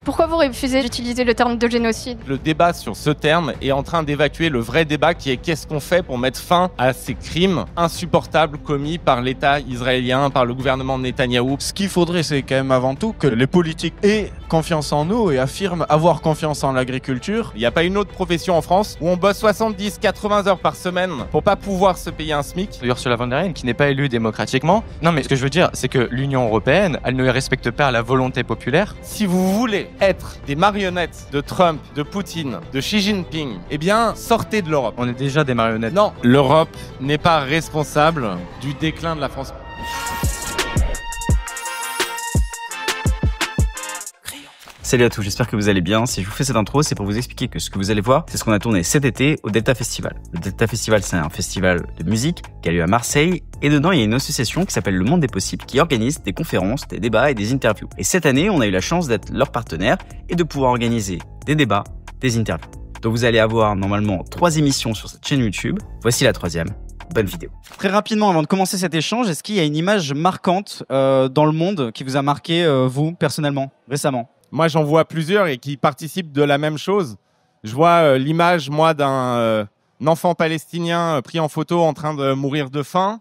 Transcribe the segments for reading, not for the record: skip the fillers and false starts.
Pourquoi vous refusez d'utiliser le terme de génocide? Le débat sur ce terme est en train d'évacuer le vrai débat qui est qu'est-ce qu'on fait pour mettre fin à ces crimes insupportables commis par l'État israélien, par le gouvernement de Netanyahou. Ce qu'il faudrait, c'est quand même avant tout que les politiques aient confiance en nous et affirment avoir confiance en l'agriculture. Il n'y a pas une autre profession en France où on bosse 70-80 heures par semaine pour pas pouvoir se payer un SMIC. Ursula von der Leyen, qui n'est pas élue démocratiquement. Non, mais ce que je veux dire, c'est que l'Union européenne, elle ne respecte pas la volonté populaire. Si vous voulez être des marionnettes de Trump, de Poutine, de Xi Jinping, eh bien, sortez de l'Europe. On est déjà des marionnettes. Non, l'Europe n'est pas responsable du déclin de la France. Salut à tous, j'espère que vous allez bien. Si je vous fais cette intro, c'est pour vous expliquer que ce que vous allez voir, c'est ce qu'on a tourné cet été au Delta Festival. Le Delta Festival, c'est un festival de musique qui a lieu à Marseille. Et dedans, il y a une association qui s'appelle Le Monde des Possibles qui organise des conférences, des débats et des interviews. Et cette année, on a eu la chance d'être leur partenaire et de pouvoir organiser des débats, des interviews. Donc vous allez avoir normalement 3 émissions sur cette chaîne YouTube. Voici la 3e. Bonne vidéo. Très rapidement, avant de commencer cet échange, est-ce qu'il y a une image marquante dans le monde qui vous a marqué, vous, personnellement, récemment ? Moi, j'en vois plusieurs et qui participent de la même chose. Je vois l'image, moi, d'un enfant palestinien pris en photo en train de mourir de faim.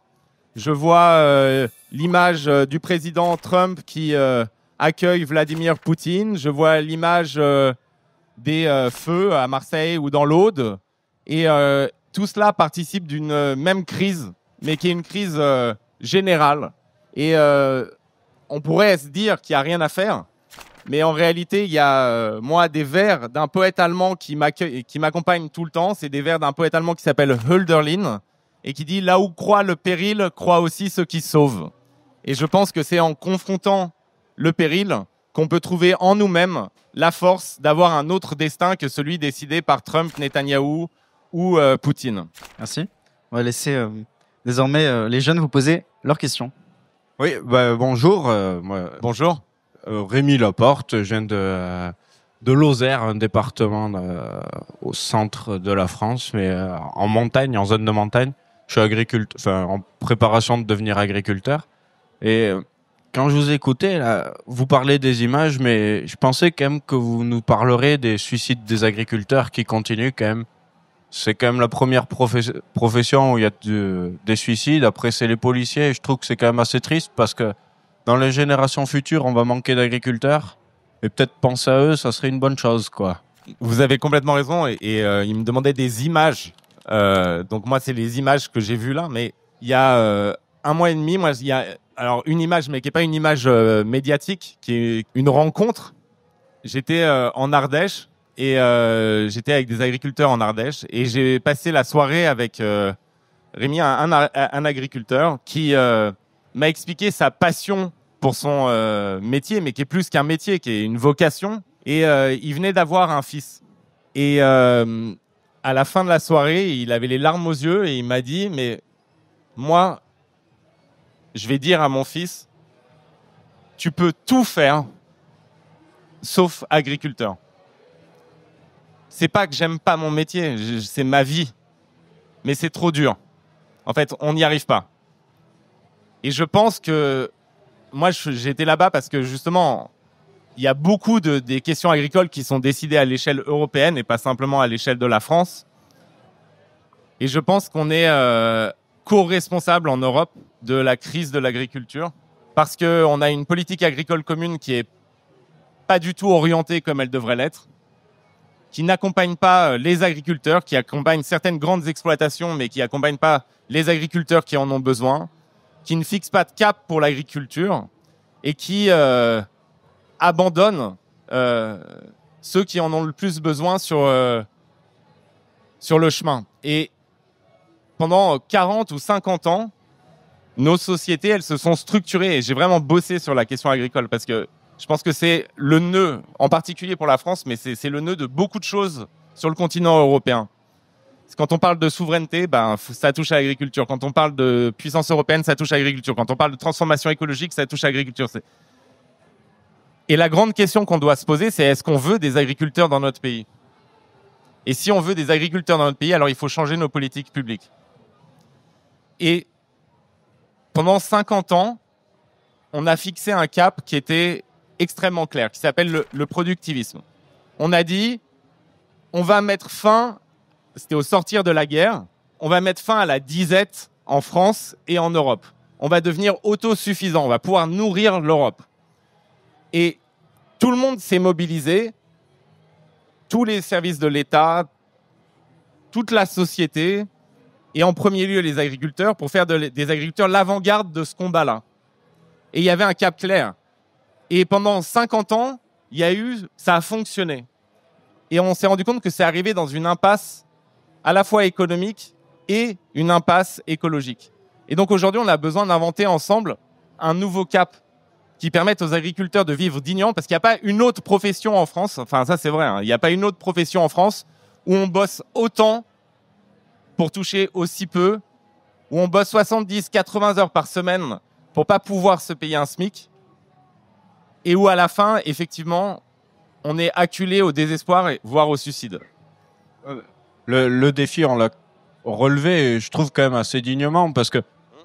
Je vois l'image du président Trump qui accueille Vladimir Poutine. Je vois l'image des feux à Marseille ou dans l'Aude. Et tout cela participe d'une même crise, mais qui est une crise générale. Et on pourrait se dire qu'il n'y a rien à faire. Mais en réalité, il y a, moi, des vers d'un poète allemand qui m'accompagne tout le temps. C'est des vers d'un poète allemand qui s'appelle Hölderlin et qui dit « Là où croit le péril, croit aussi ceux qui sauvent ». Et je pense que c'est en confrontant le péril qu'on peut trouver en nous-mêmes la force d'avoir un autre destin que celui décidé par Trump, Netanyahou ou Poutine. Merci. On va laisser désormais les jeunes vous poser leurs questions. Oui, bonjour. Bonjour. Rémi Laporte, je viens de Lozère, un département au centre de la France, mais en montagne, en zone de montagne. Je suis en préparation de devenir agriculteur. Et quand je vous écoutais, là, vous parlez des images, mais je pensais quand même que vous nous parlerez des suicides des agriculteurs qui continuent quand même. C'est quand même la première profession où il y a des suicides. Après, c'est les policiers. Et je trouve que c'est quand même assez triste parce que dans les générations futures, on va manquer d'agriculteurs. Et peut-être penser à eux, ça serait une bonne chose, quoi. Vous avez complètement raison. Et il me demandait des images. Donc moi, c'est les images que j'ai vues là. Mais il y a 1 mois et demi, moi, il y a alors une image, mais qui n'est pas une image médiatique, qui est une rencontre. J'étais en Ardèche et j'étais avec des agriculteurs en Ardèche. Et j'ai passé la soirée avec Rémi, un agriculteur qui m'a expliqué sa passion pour son métier, mais qui est plus qu'un métier, qui est une vocation. Et il venait d'avoir un fils. Et à la fin de la soirée, il avait les larmes aux yeux et il m'a dit « Mais moi, je vais dire à mon fils, tu peux tout faire, sauf agriculteur. C'est pas que j'aime pas mon métier, c'est ma vie. Mais c'est trop dur. En fait, on n'y arrive pas. » Et je pense que moi, j'ai été là-bas parce que justement, il y a beaucoup des questions agricoles qui sont décidées à l'échelle européenne et pas simplement à l'échelle de la France. Et je pense qu'on est co-responsable en Europe de la crise de l'agriculture parce qu'on a une politique agricole commune qui est pas du tout orientée comme elle devrait l'être, qui n'accompagne pas les agriculteurs, qui accompagne certaines grandes exploitations, mais qui n'accompagne pas les agriculteurs qui en ont besoin, qui ne fixe pas de cap pour l'agriculture et qui abandonne ceux qui en ont le plus besoin sur le chemin. Et pendant 40 ou 50 ans, nos sociétés, elles se sont structurées. Et j'ai vraiment bossé sur la question agricole parce que je pense que c'est le nœud, en particulier pour la France, mais c'est le nœud de beaucoup de choses sur le continent européen. Quand on parle de souveraineté, ça touche à l'agriculture. Quand on parle de puissance européenne, ça touche à l'agriculture. Quand on parle de transformation écologique, ça touche à l'agriculture. Et la grande question qu'on doit se poser, c'est est-ce qu'on veut des agriculteurs dans notre pays ? Et si on veut des agriculteurs dans notre pays, alors il faut changer nos politiques publiques. Et pendant 50 ans, on a fixé un cap qui était extrêmement clair qui s'appelle le productivisme. On a dit, on va mettre fin, c'était au sortir de la guerre, on va mettre fin à la disette en France et en Europe. On va devenir autosuffisant, on va pouvoir nourrir l'Europe. Et tout le monde s'est mobilisé, tous les services de l'État, toute la société, et en premier lieu les agriculteurs, pour faire des agriculteurs l'avant-garde de ce combat-là. Et il y avait un cap clair. Et pendant 50 ans, ça a fonctionné. Et on s'est rendu compte que c'est arrivé dans une impasse à la fois économique et une impasse écologique. Et donc aujourd'hui, on a besoin d'inventer ensemble un nouveau cap qui permette aux agriculteurs de vivre dignement, parce qu'il n'y a pas une autre profession en France, enfin ça c'est vrai, hein, il n'y a pas une autre profession en France où on bosse autant pour toucher aussi peu, où on bosse 70-80 heures par semaine pour pas pouvoir se payer un SMIC, et où à la fin, effectivement, on est acculé au désespoir, voire au suicide. Le défi, on l'a relevé, et je trouve quand même assez dignement, parce que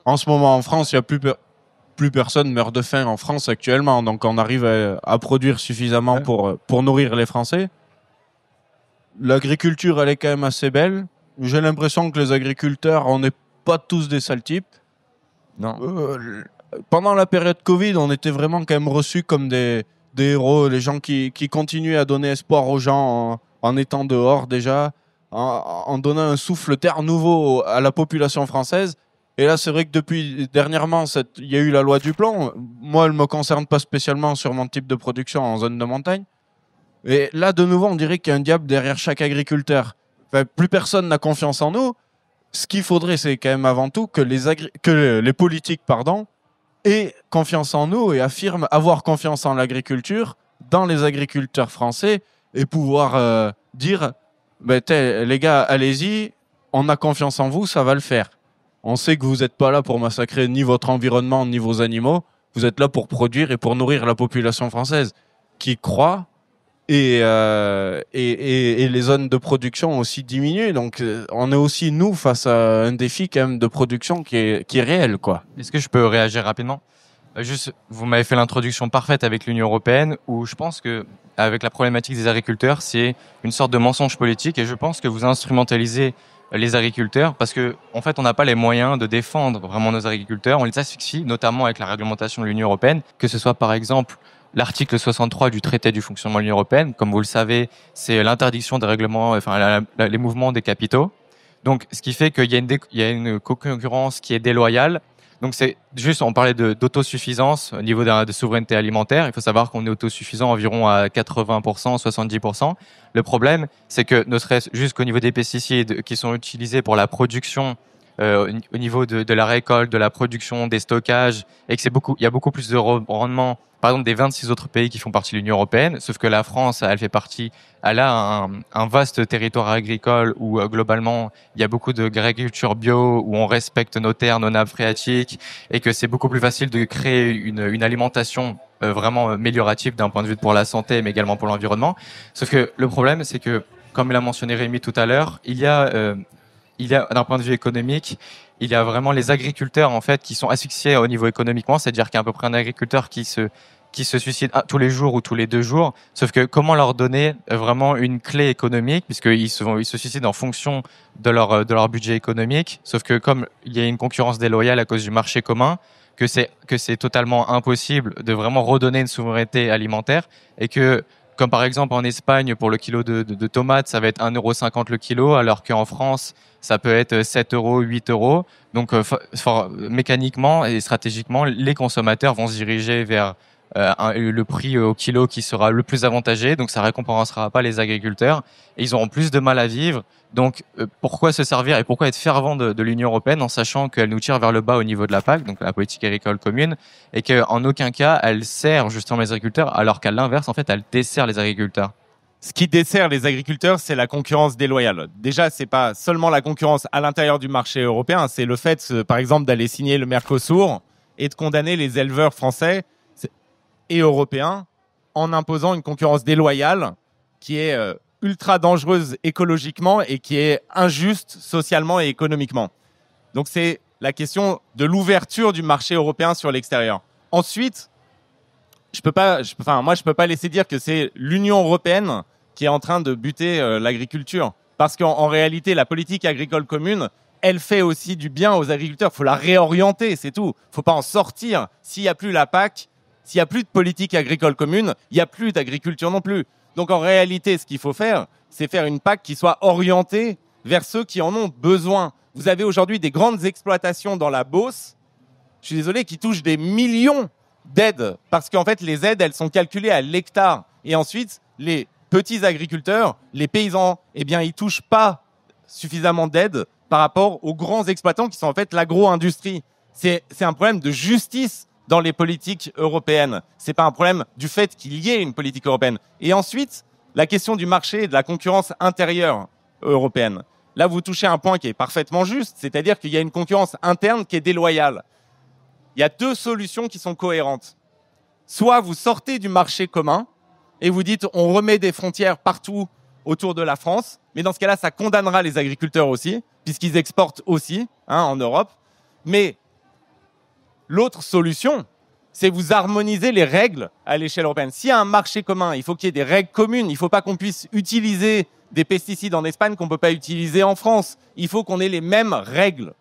en ce moment en France, il n'y a plus personne meurt de faim en France actuellement, donc on arrive à produire suffisamment pour nourrir les Français. L'agriculture, elle est quand même assez belle. J'ai l'impression que les agriculteurs, on n'est pas tous des sales types. Non. Pendant la période Covid, on était vraiment quand même reçus comme des héros, les gens qui continuaient à donner espoir aux gens en étant dehors déjà, en donnant un souffle d'air nouveau à la population française. Et là, c'est vrai que depuis dernièrement, il y a eu la loi du plan. Moi, elle ne me concerne pas spécialement sur mon type de production en zone de montagne. Et là, de nouveau, on dirait qu'il y a un diable derrière chaque agriculteur. Enfin, plus personne n'a confiance en nous. Ce qu'il faudrait, c'est quand même avant tout que les politiques aient confiance en nous et affirment avoir confiance en l'agriculture, dans les agriculteurs français, et pouvoir dire les gars, allez-y, on a confiance en vous, ça va le faire. On sait que vous n'êtes pas là pour massacrer ni votre environnement ni vos animaux. Vous êtes là pour produire et pour nourrir la population française qui croît et les zones de production ont aussi diminué. Donc, on est aussi, nous, face à un défi quand même de production qui est réel, quoi. Est-ce que je peux réagir rapidement ? Juste, vous m'avez fait l'introduction parfaite avec l'Union européenne, où je pense que, avec la problématique des agriculteurs, c'est une sorte de mensonge politique, et je pense que vous instrumentalisez les agriculteurs, parce que en fait on n'a pas les moyens de défendre vraiment nos agriculteurs, on les asphyxie notamment avec la réglementation de l'Union européenne, que ce soit par exemple l'article 63 du traité du fonctionnement de l'Union européenne, comme vous le savez, c'est l'interdiction des règlements, les mouvements des capitaux. Donc ce qui fait qu'il y a une concurrence qui est déloyale. Donc c'est juste, on parlait d'autosuffisance au niveau de souveraineté alimentaire. Il faut savoir qu'on est autosuffisant environ à 80%, 70%. Le problème, c'est que ne serait-ce jusqu'au niveau des pesticides qui sont utilisés pour la production, au niveau de la récolte, de la production, des stockages, et que il y a beaucoup plus de rendement, par exemple, des 26 autres pays qui font partie de l'Union européenne, sauf que la France, elle a un vaste territoire agricole où globalement il y a beaucoup d'agriculture bio, où on respecte nos terres, nos nappes phréatiques, et que c'est beaucoup plus facile de créer une alimentation vraiment améliorative d'un point de vue pour la santé, mais également pour l'environnement. Sauf que le problème, c'est que, comme l'a mentionné Rémi tout à l'heure, il y a d'un point de vue économique, il y a vraiment les agriculteurs en fait qui sont asphyxiés au niveau économiquement, c'est-à-dire qu'il y a à peu près un agriculteur qui se suicide tous les jours ou tous les 2 jours. Sauf que comment leur donner vraiment une clé économique, puisqu'ils se suicident en fonction de leur budget économique. Sauf que comme il y a une concurrence déloyale à cause du marché commun, que c'est totalement impossible de vraiment redonner une souveraineté alimentaire, et que comme par exemple en Espagne, pour le kilo de tomates, ça va être 1,50 € le kilo, alors qu'en France, ça peut être 7 €, 8 €. Donc mécaniquement et stratégiquement, les consommateurs vont se diriger vers le prix au kilo qui sera le plus avantagé, donc ça récompensera pas les agriculteurs, et ils auront plus de mal à vivre. Donc pourquoi se servir et pourquoi être fervent de l'Union européenne en sachant qu'elle nous tire vers le bas au niveau de la PAC, donc la politique agricole commune, et qu'en aucun cas elle sert justement les agriculteurs, alors qu'à l'inverse en fait elle dessert les agriculteurs. Ce qui dessert les agriculteurs, c'est la concurrence déloyale. Déjà, c'est pas seulement la concurrence à l'intérieur du marché européen, c'est le fait, par exemple, d'aller signer le Mercosur et de condamner les éleveurs français et européens en imposant une concurrence déloyale qui est ultra dangereuse écologiquement et qui est injuste socialement et économiquement. Donc c'est la question de l'ouverture du marché européen sur l'extérieur. Ensuite, je peux pas laisser dire que c'est l'Union européenne qui est en train de buter l'agriculture. Parce qu'en réalité, la politique agricole commune, elle fait aussi du bien aux agriculteurs. Il faut la réorienter, c'est tout. Il ne faut pas en sortir. S'il n'y a plus la PAC, s'il n'y a plus de politique agricole commune, il n'y a plus d'agriculture non plus. Donc en réalité, ce qu'il faut faire, c'est faire une PAC qui soit orientée vers ceux qui en ont besoin. Vous avez aujourd'hui des grandes exploitations dans la Beauce, je suis désolé, qui touchent des millions d'aides. Parce qu'en fait, les aides, elles sont calculées à l'hectare. Et ensuite, les petits agriculteurs, les paysans, eh bien, ils touchent pas suffisamment d'aides par rapport aux grands exploitants qui sont en fait l'agro-industrie. C'est un problème de justice dans les politiques européennes. C'est pas un problème du fait qu'il y ait une politique européenne. Et ensuite, la question du marché et de la concurrence intérieure européenne. Là, vous touchez un point qui est parfaitement juste, c'est-à-dire qu'il y a une concurrence interne qui est déloyale. Il y a deux solutions qui sont cohérentes. Soit vous sortez du marché commun et vous dites on remet des frontières partout autour de la France, mais dans ce cas-là, ça condamnera les agriculteurs aussi, puisqu'ils exportent aussi en Europe. Mais l'autre solution, c'est vous harmoniser les règles à l'échelle européenne. S'il y a un marché commun, il faut qu'il y ait des règles communes. Il ne faut pas qu'on puisse utiliser des pesticides en Espagne qu'on ne peut pas utiliser en France. Il faut qu'on ait les mêmes règles.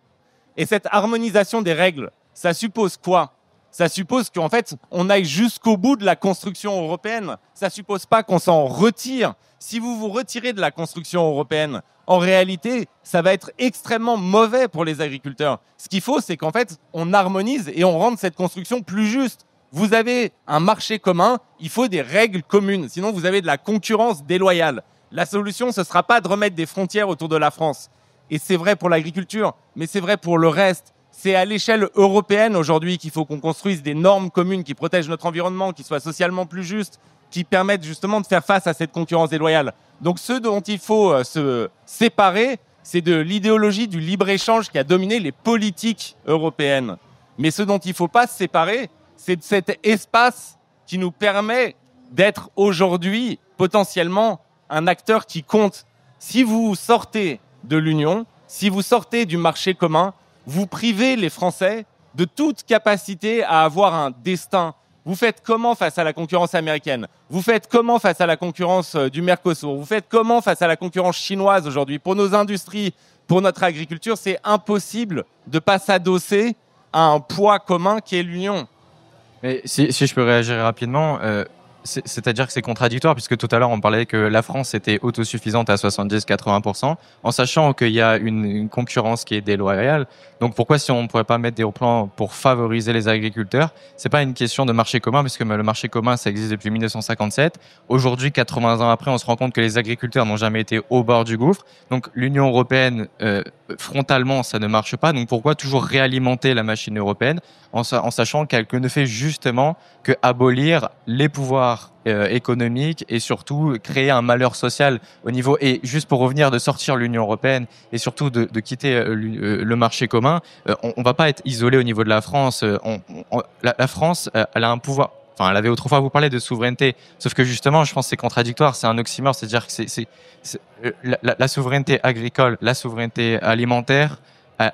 Et cette harmonisation des règles, ça suppose quoi ? Ça suppose qu'en fait, on aille jusqu'au bout de la construction européenne. Ça suppose pas qu'on s'en retire. Si vous vous retirez de la construction européenne, en réalité, ça va être extrêmement mauvais pour les agriculteurs. Ce qu'il faut, c'est qu'en fait, on harmonise et on rende cette construction plus juste. Vous avez un marché commun, il faut des règles communes. Sinon, vous avez de la concurrence déloyale. La solution, ce sera pas de remettre des frontières autour de la France. Et c'est vrai pour l'agriculture, mais c'est vrai pour le reste. C'est à l'échelle européenne aujourd'hui qu'il faut qu'on construise des normes communes qui protègent notre environnement, qui soient socialement plus justes, qui permettent justement de faire face à cette concurrence déloyale. Donc ce dont il faut se séparer, c'est de l'idéologie du libre-échange qui a dominé les politiques européennes. Mais ce dont il ne faut pas se séparer, c'est de cet espace qui nous permet d'être aujourd'hui potentiellement un acteur qui compte. Si vous sortez de l'Union, si vous sortez du marché commun, vous privez les Français de toute capacité à avoir un destin. Vous faites comment face à la concurrence américaine ? Vous faites comment face à la concurrence du Mercosur ? Vous faites comment face à la concurrence chinoise aujourd'hui ? Pour nos industries, pour notre agriculture, c'est impossible de ne pas s'adosser à un poids commun qui est l'Union. Mais si je peux réagir rapidement, c'est-à-dire que c'est contradictoire, puisque tout à l'heure on parlait que la France était autosuffisante à 70-80%, en sachant qu'il y a une concurrence qui est déloyale. Donc pourquoi si on ne pourrait pas mettre des plans pour favoriser les agriculteurs ? C'est pas une question de marché commun, puisque le marché commun ça existe depuis 1957. Aujourd'hui, 80 ans après, on se rend compte que les agriculteurs n'ont jamais été au bord du gouffre. Donc l'Union européenne, frontalement, ça ne marche pas. Donc pourquoi toujours réalimenter la machine européenne en sachant qu'elle ne fait justement que abolir les pouvoirs économiques et surtout créer un malheur social au niveau, et juste pour revenir de sortir l'Union européenne et surtout de quitter le marché commun, on va pas être isolé au niveau de la France. La France, elle a un pouvoir. Enfin, elle avait autrefois, vous parlez de souveraineté, sauf que justement, je pense que c'est contradictoire, c'est un oxymore, c'est-à-dire que la souveraineté agricole, la souveraineté alimentaire,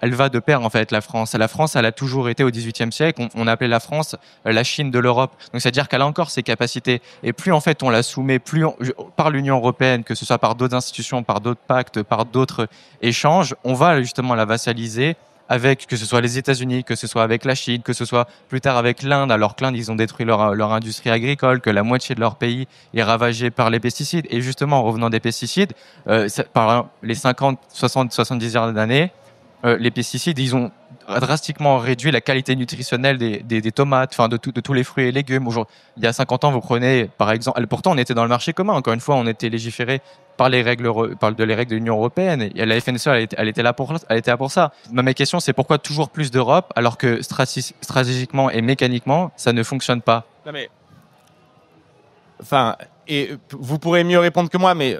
elle va de pair en fait. La France, elle a toujours été au XVIIIe siècle. On appelait la France la Chine de l'Europe. Donc c'est-à-dire qu'elle a encore ses capacités. Et plus en fait on la soumet, par l'Union européenne, que ce soit par d'autres institutions, par d'autres pactes, par d'autres échanges, on va justement la vassaliser. Avec, que ce soit les États-Unis, que ce soit avec la Chine, que ce soit plus tard avec l'Inde, alors que l'Inde, ils ont détruit leur industrie agricole, que la moitié de leur pays est ravagée par les pesticides. Et justement, en revenant des pesticides, par les 50, 60, 70 dernières années, les pesticides, ils ont drastiquement réduit la qualité nutritionnelle des tomates, enfin de tous les fruits et légumes. Il y a 50 ans, vous prenez, par exemple, pourtant on était dans le marché commun, encore une fois, on était légiféré par les règles de l'Union européenne, et la FNSE, elle était là pour ça. Ma question, c'est pourquoi toujours plus d'Europe, alors que stratégiquement et mécaniquement, ça ne fonctionne pas. Non mais, enfin, et vous pourrez mieux répondre que moi, mais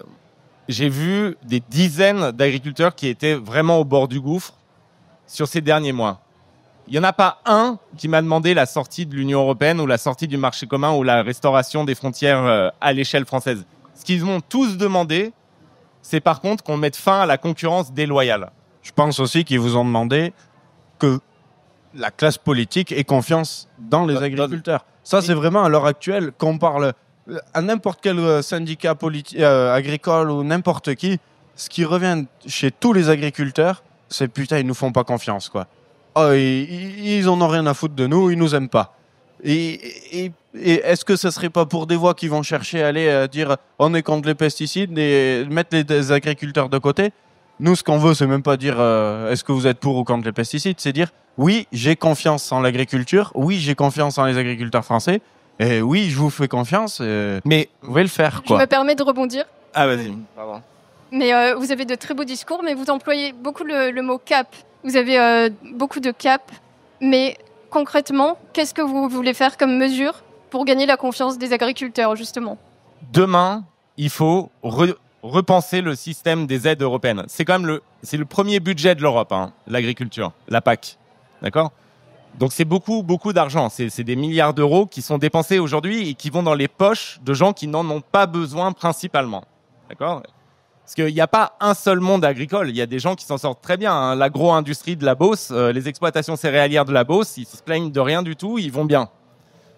j'ai vu des dizaines d'agriculteurs qui étaient vraiment au bord du gouffre sur ces derniers mois. Il n'y en a pas un qui m'a demandé la sortie de l'Union européenne ou la sortie du marché commun ou la restauration des frontières à l'échelle française. Ce qu'ils m'ont tous demandé, c'est par contre qu'on mette fin à la concurrence déloyale. Je pense aussi qu'ils vous ont demandé que la classe politique ait confiance dans les agriculteurs. Ça, c'est vraiment à l'heure actuelle, qu'on parle à n'importe quel syndicat agricole ou n'importe qui, ce qui revient chez tous les agriculteurs, c'est putain, ils nous font pas confiance, quoi. Oh, ils en ont rien à foutre de nous, ils nous aiment pas. Et est-ce que ce serait pas pour des voix qui vont chercher à aller dire on est contre les pesticides et mettre les agriculteurs de côté? Nous, ce qu'on veut, c'est même pas dire est-ce que vous êtes pour ou contre les pesticides, c'est dire oui, j'ai confiance en l'agriculture, oui, j'ai confiance en les agriculteurs français, et oui, je vous fais confiance, mais vous pouvez le faire, Je quoi. me permets de rebondir. Ah, vas-y. Pardon. Mais vous avez de très beaux discours, mais vous employez beaucoup le mot cap. Vous avez beaucoup de cap. Mais concrètement, qu'est-ce que vous voulez faire comme mesure pour gagner la confiance des agriculteurs, justement? Demain, il faut repenser le système des aides européennes. C'est quand même le premier budget de l'Europe, hein, l'agriculture, la PAC. D'accord ? Donc c'est beaucoup, beaucoup d'argent. C'est des milliards d'euros qui sont dépensés aujourd'hui et qui vont dans les poches de gens qui n'en ont pas besoin principalement. D'accord ? Parce qu'il n'y a pas un seul monde agricole. Il y a des gens qui s'en sortent très bien, hein. L'agro-industrie de la Beauce, les exploitations céréalières de la Beauce, ils se plaignent de rien du tout, ils vont bien.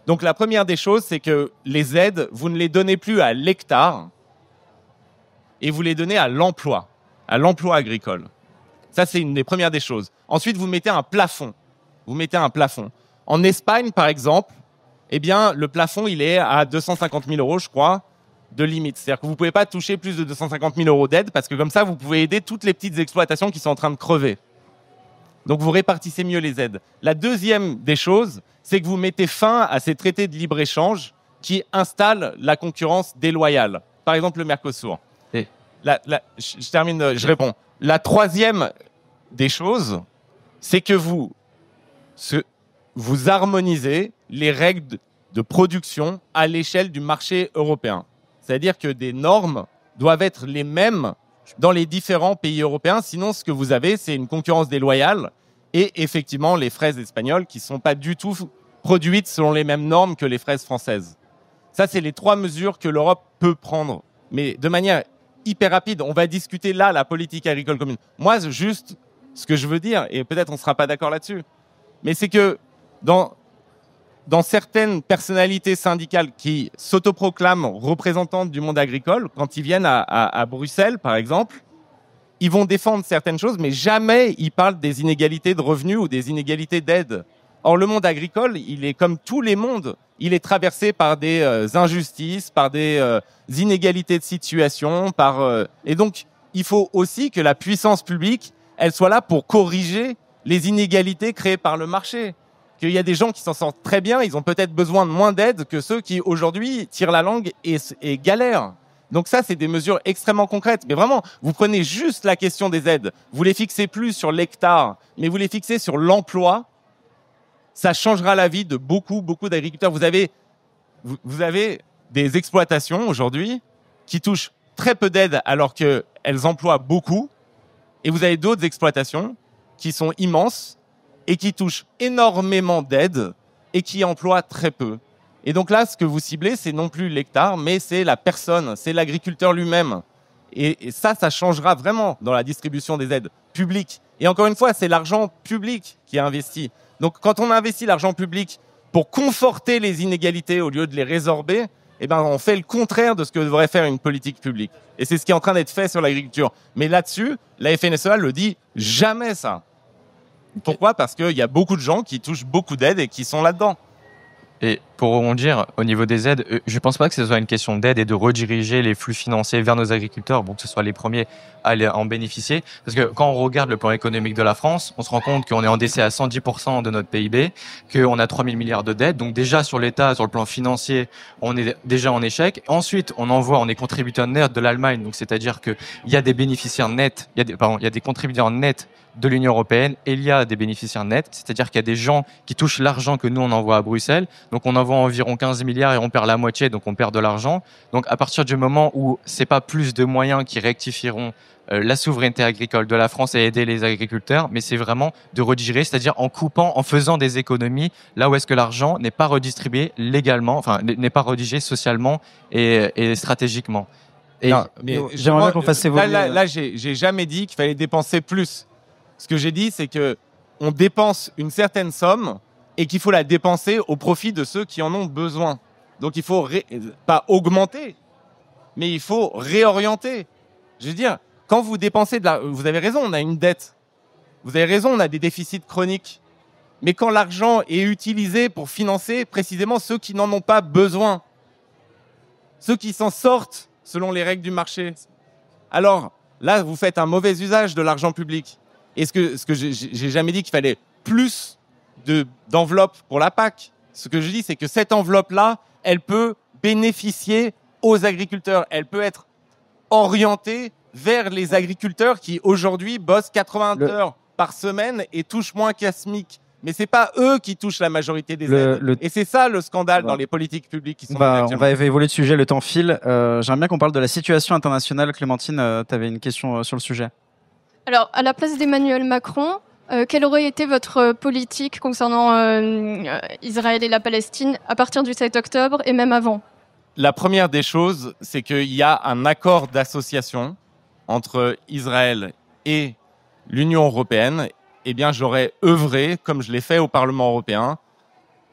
Donc la première des choses, c'est que les aides, vous ne les donnez plus à l'hectare et vous les donnez à l'emploi agricole. Ça, c'est une des premières des choses. Ensuite, vous mettez un plafond. En Espagne, par exemple, eh bien, le plafond, il est à 250 000 euros, je crois, de limite. C'est-à-dire que vous ne pouvez pas toucher plus de 250 000 euros d'aide parce que comme ça, vous pouvez aider toutes les petites exploitations qui sont en train de crever. Donc, vous répartissez mieux les aides. La deuxième des choses, c'est que vous mettez fin à ces traités de libre-échange qui installent la concurrence déloyale. Par exemple, le Mercosur. Et Je termine, je réponds. La troisième des choses, c'est que vous harmonisez les règles de production à l'échelle du marché européen. C'est-à-dire que des normes doivent être les mêmes dans les différents pays européens. Sinon, ce que vous avez, c'est une concurrence déloyale et effectivement les fraises espagnoles qui ne sont pas du tout produites selon les mêmes normes que les fraises françaises. Ça, c'est les trois mesures que l'Europe peut prendre, mais de manière hyper rapide. On va discuter là la politique agricole commune. Moi, juste ce que je veux dire, et peut-être on ne sera pas d'accord là-dessus, mais c'est que dans certaines personnalités syndicales qui s'autoproclament représentantes du monde agricole, quand ils viennent à Bruxelles, par exemple, ils vont défendre certaines choses, mais jamais ils parlent des inégalités de revenus ou des inégalités d'aide. Or, le monde agricole, il est comme tous les mondes. Il est traversé par des injustices, par des inégalités de situation. Et donc, il faut aussi que la puissance publique, elle soit là pour corriger les inégalités créées par le marché. Qu'il y a des gens qui s'en sortent très bien, ils ont peut-être besoin de moins d'aide que ceux qui, aujourd'hui, tirent la langue et galèrent. Donc ça, c'est des mesures extrêmement concrètes. Mais vraiment, vous prenez juste la question des aides, vous les fixez plus sur l'hectare, mais vous les fixez sur l'emploi, ça changera la vie de beaucoup, beaucoup d'agriculteurs. Vous avez des exploitations aujourd'hui qui touchent très peu d'aide alors qu'elles emploient beaucoup, et vous avez d'autres exploitations qui sont immenses et qui touchent énormément d'aide et qui emploient très peu. Et donc là, ce que vous ciblez, c'est non plus l'hectare, mais c'est la personne, c'est l'agriculteur lui-même. Et ça changera vraiment dans la distribution des aides publiques. Et encore une fois, c'est l'argent public qui est investi. Donc quand on investit l'argent public pour conforter les inégalités au lieu de les résorber, eh ben, on fait le contraire de ce que devrait faire une politique publique. Et c'est ce qui est en train d'être fait sur l'agriculture. Mais là-dessus, la FNSEA le dit jamais ça. Pourquoi ? Parce qu'il y a beaucoup de gens qui touchent beaucoup d'aides et qui sont là-dedans. Et pour rebondir au niveau des aides, je ne pense pas que ce soit une question d'aide et de rediriger les flux financiers vers nos agriculteurs, pour que ce soit les premiers à en bénéficier. Parce que quand on regarde le plan économique de la France, on se rend compte qu'on est en décès à 110% de notre PIB, qu'on a 3 000 milliards de dettes. Donc déjà sur l'État, sur le plan financier, on est déjà en échec. Ensuite, on est contributeur net de l'Allemagne, donc c'est-à-dire qu'il y a des bénéficiaires nets, il y a des contributeurs nets de l'Union européenne et il y a des bénéficiaires nets, c'est-à-dire qu'il y a des gens qui touchent l'argent que nous on envoie à Bruxelles. Donc on envoie environ 15 milliards et on perd la moitié, donc on perd de l'argent. Donc à partir du moment où c'est pas plus de moyens qui rectifieront la souveraineté agricole de la France et aider les agriculteurs, mais c'est vraiment de rediriger, c'est-à-dire en coupant, en faisant des économies là où est-ce que l'argent n'est pas redistribué légalement, enfin n'est pas redirigé socialement et stratégiquement. Et non, mais j'aimerais bien qu'on fasse évoluer. Là, j'ai jamais dit qu'il fallait dépenser plus. Ce que j'ai dit, c'est que on dépense une certaine somme et qu'il faut la dépenser au profit de ceux qui en ont besoin. Donc il faut pas augmenter, mais il faut réorienter. Je veux dire, quand vous dépensez vous avez raison, on a une dette. Vous avez raison, on a des déficits chroniques. Mais quand l'argent est utilisé pour financer précisément ceux qui n'en ont pas besoin, ceux qui s'en sortent selon les règles du marché, alors là, vous faites un mauvais usage de l'argent public. Et ce que j'ai jamais dit qu'il fallait plus d'enveloppe pour la PAC. Ce que je dis, c'est que cette enveloppe-là, elle peut bénéficier aux agriculteurs. Elle peut être orientée vers les agriculteurs qui, aujourd'hui, bossent 80 heures par semaine et touchent moins qu'à SMIC. Mais c'est pas eux qui touchent la majorité des aides. Et c'est ça le scandale dans les politiques publiques qui sont on va évoluer de sujet, le temps file. J'aimerais bien qu'on parle de la situation internationale. Clémentine, tu avais une question sur le sujet. Alors, à la place d'Emmanuel Macron, quelle aurait été votre politique concernant Israël et la Palestine à partir du 7 octobre et même avant ? La première des choses, c'est qu'il y a un accord d'association entre Israël et l'Union européenne. Eh bien, j'aurais œuvré, comme je l'ai fait au Parlement européen,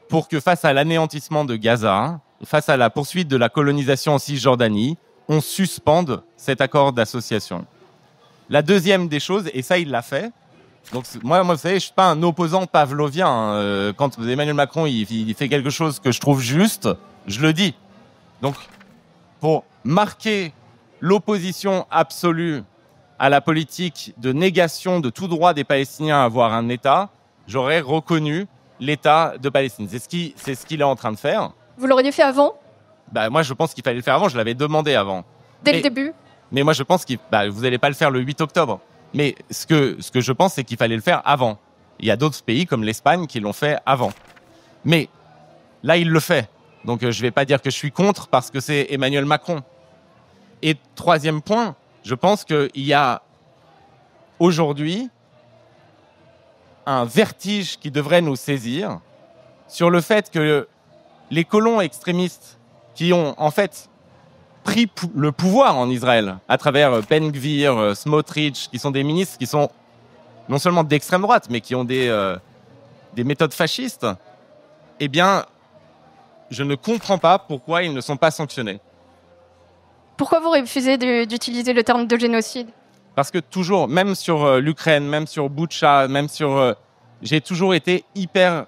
pour que face à l'anéantissement de Gaza, face à la poursuite de la colonisation en Cisjordanie, on suspende cet accord d'association. La deuxième des choses, et ça, il l'a fait. Donc, moi, vous savez, je suis pas un opposant pavlovien. Quand Emmanuel Macron, il fait quelque chose que je trouve juste, je le dis. Donc, pour marquer l'opposition absolue à la politique de négation de tout droit des Palestiniens à avoir un État, j'aurais reconnu l'État de Palestine. C'est ce qu'il est en train de faire. Vous l'auriez fait avant ? Moi, je pense qu'il fallait le faire avant. Je l'avais demandé avant. Dès le début ? Mais moi, je pense que vous n'allez pas le faire le 8 octobre. Mais ce que je pense, c'est qu'il fallait le faire avant. Il y a d'autres pays, comme l'Espagne, qui l'ont fait avant. Mais là, il le fait. Donc, je ne vais pas dire que je suis contre parce que c'est Emmanuel Macron. Et troisième point, je pense qu'il y a aujourd'hui un vertige qui devrait nous saisir sur le fait que les colons extrémistes qui ont en fait pris le pouvoir en Israël à travers Ben Gvir, Smotrich, qui sont des ministres qui sont non seulement d'extrême droite, mais qui ont des méthodes fascistes, eh bien, je ne comprends pas pourquoi ils ne sont pas sanctionnés. Pourquoi vous refusez d'utiliser le terme de génocide ? Parce que toujours, même sur l'Ukraine, même sur Boutcha, j'ai toujours été hyper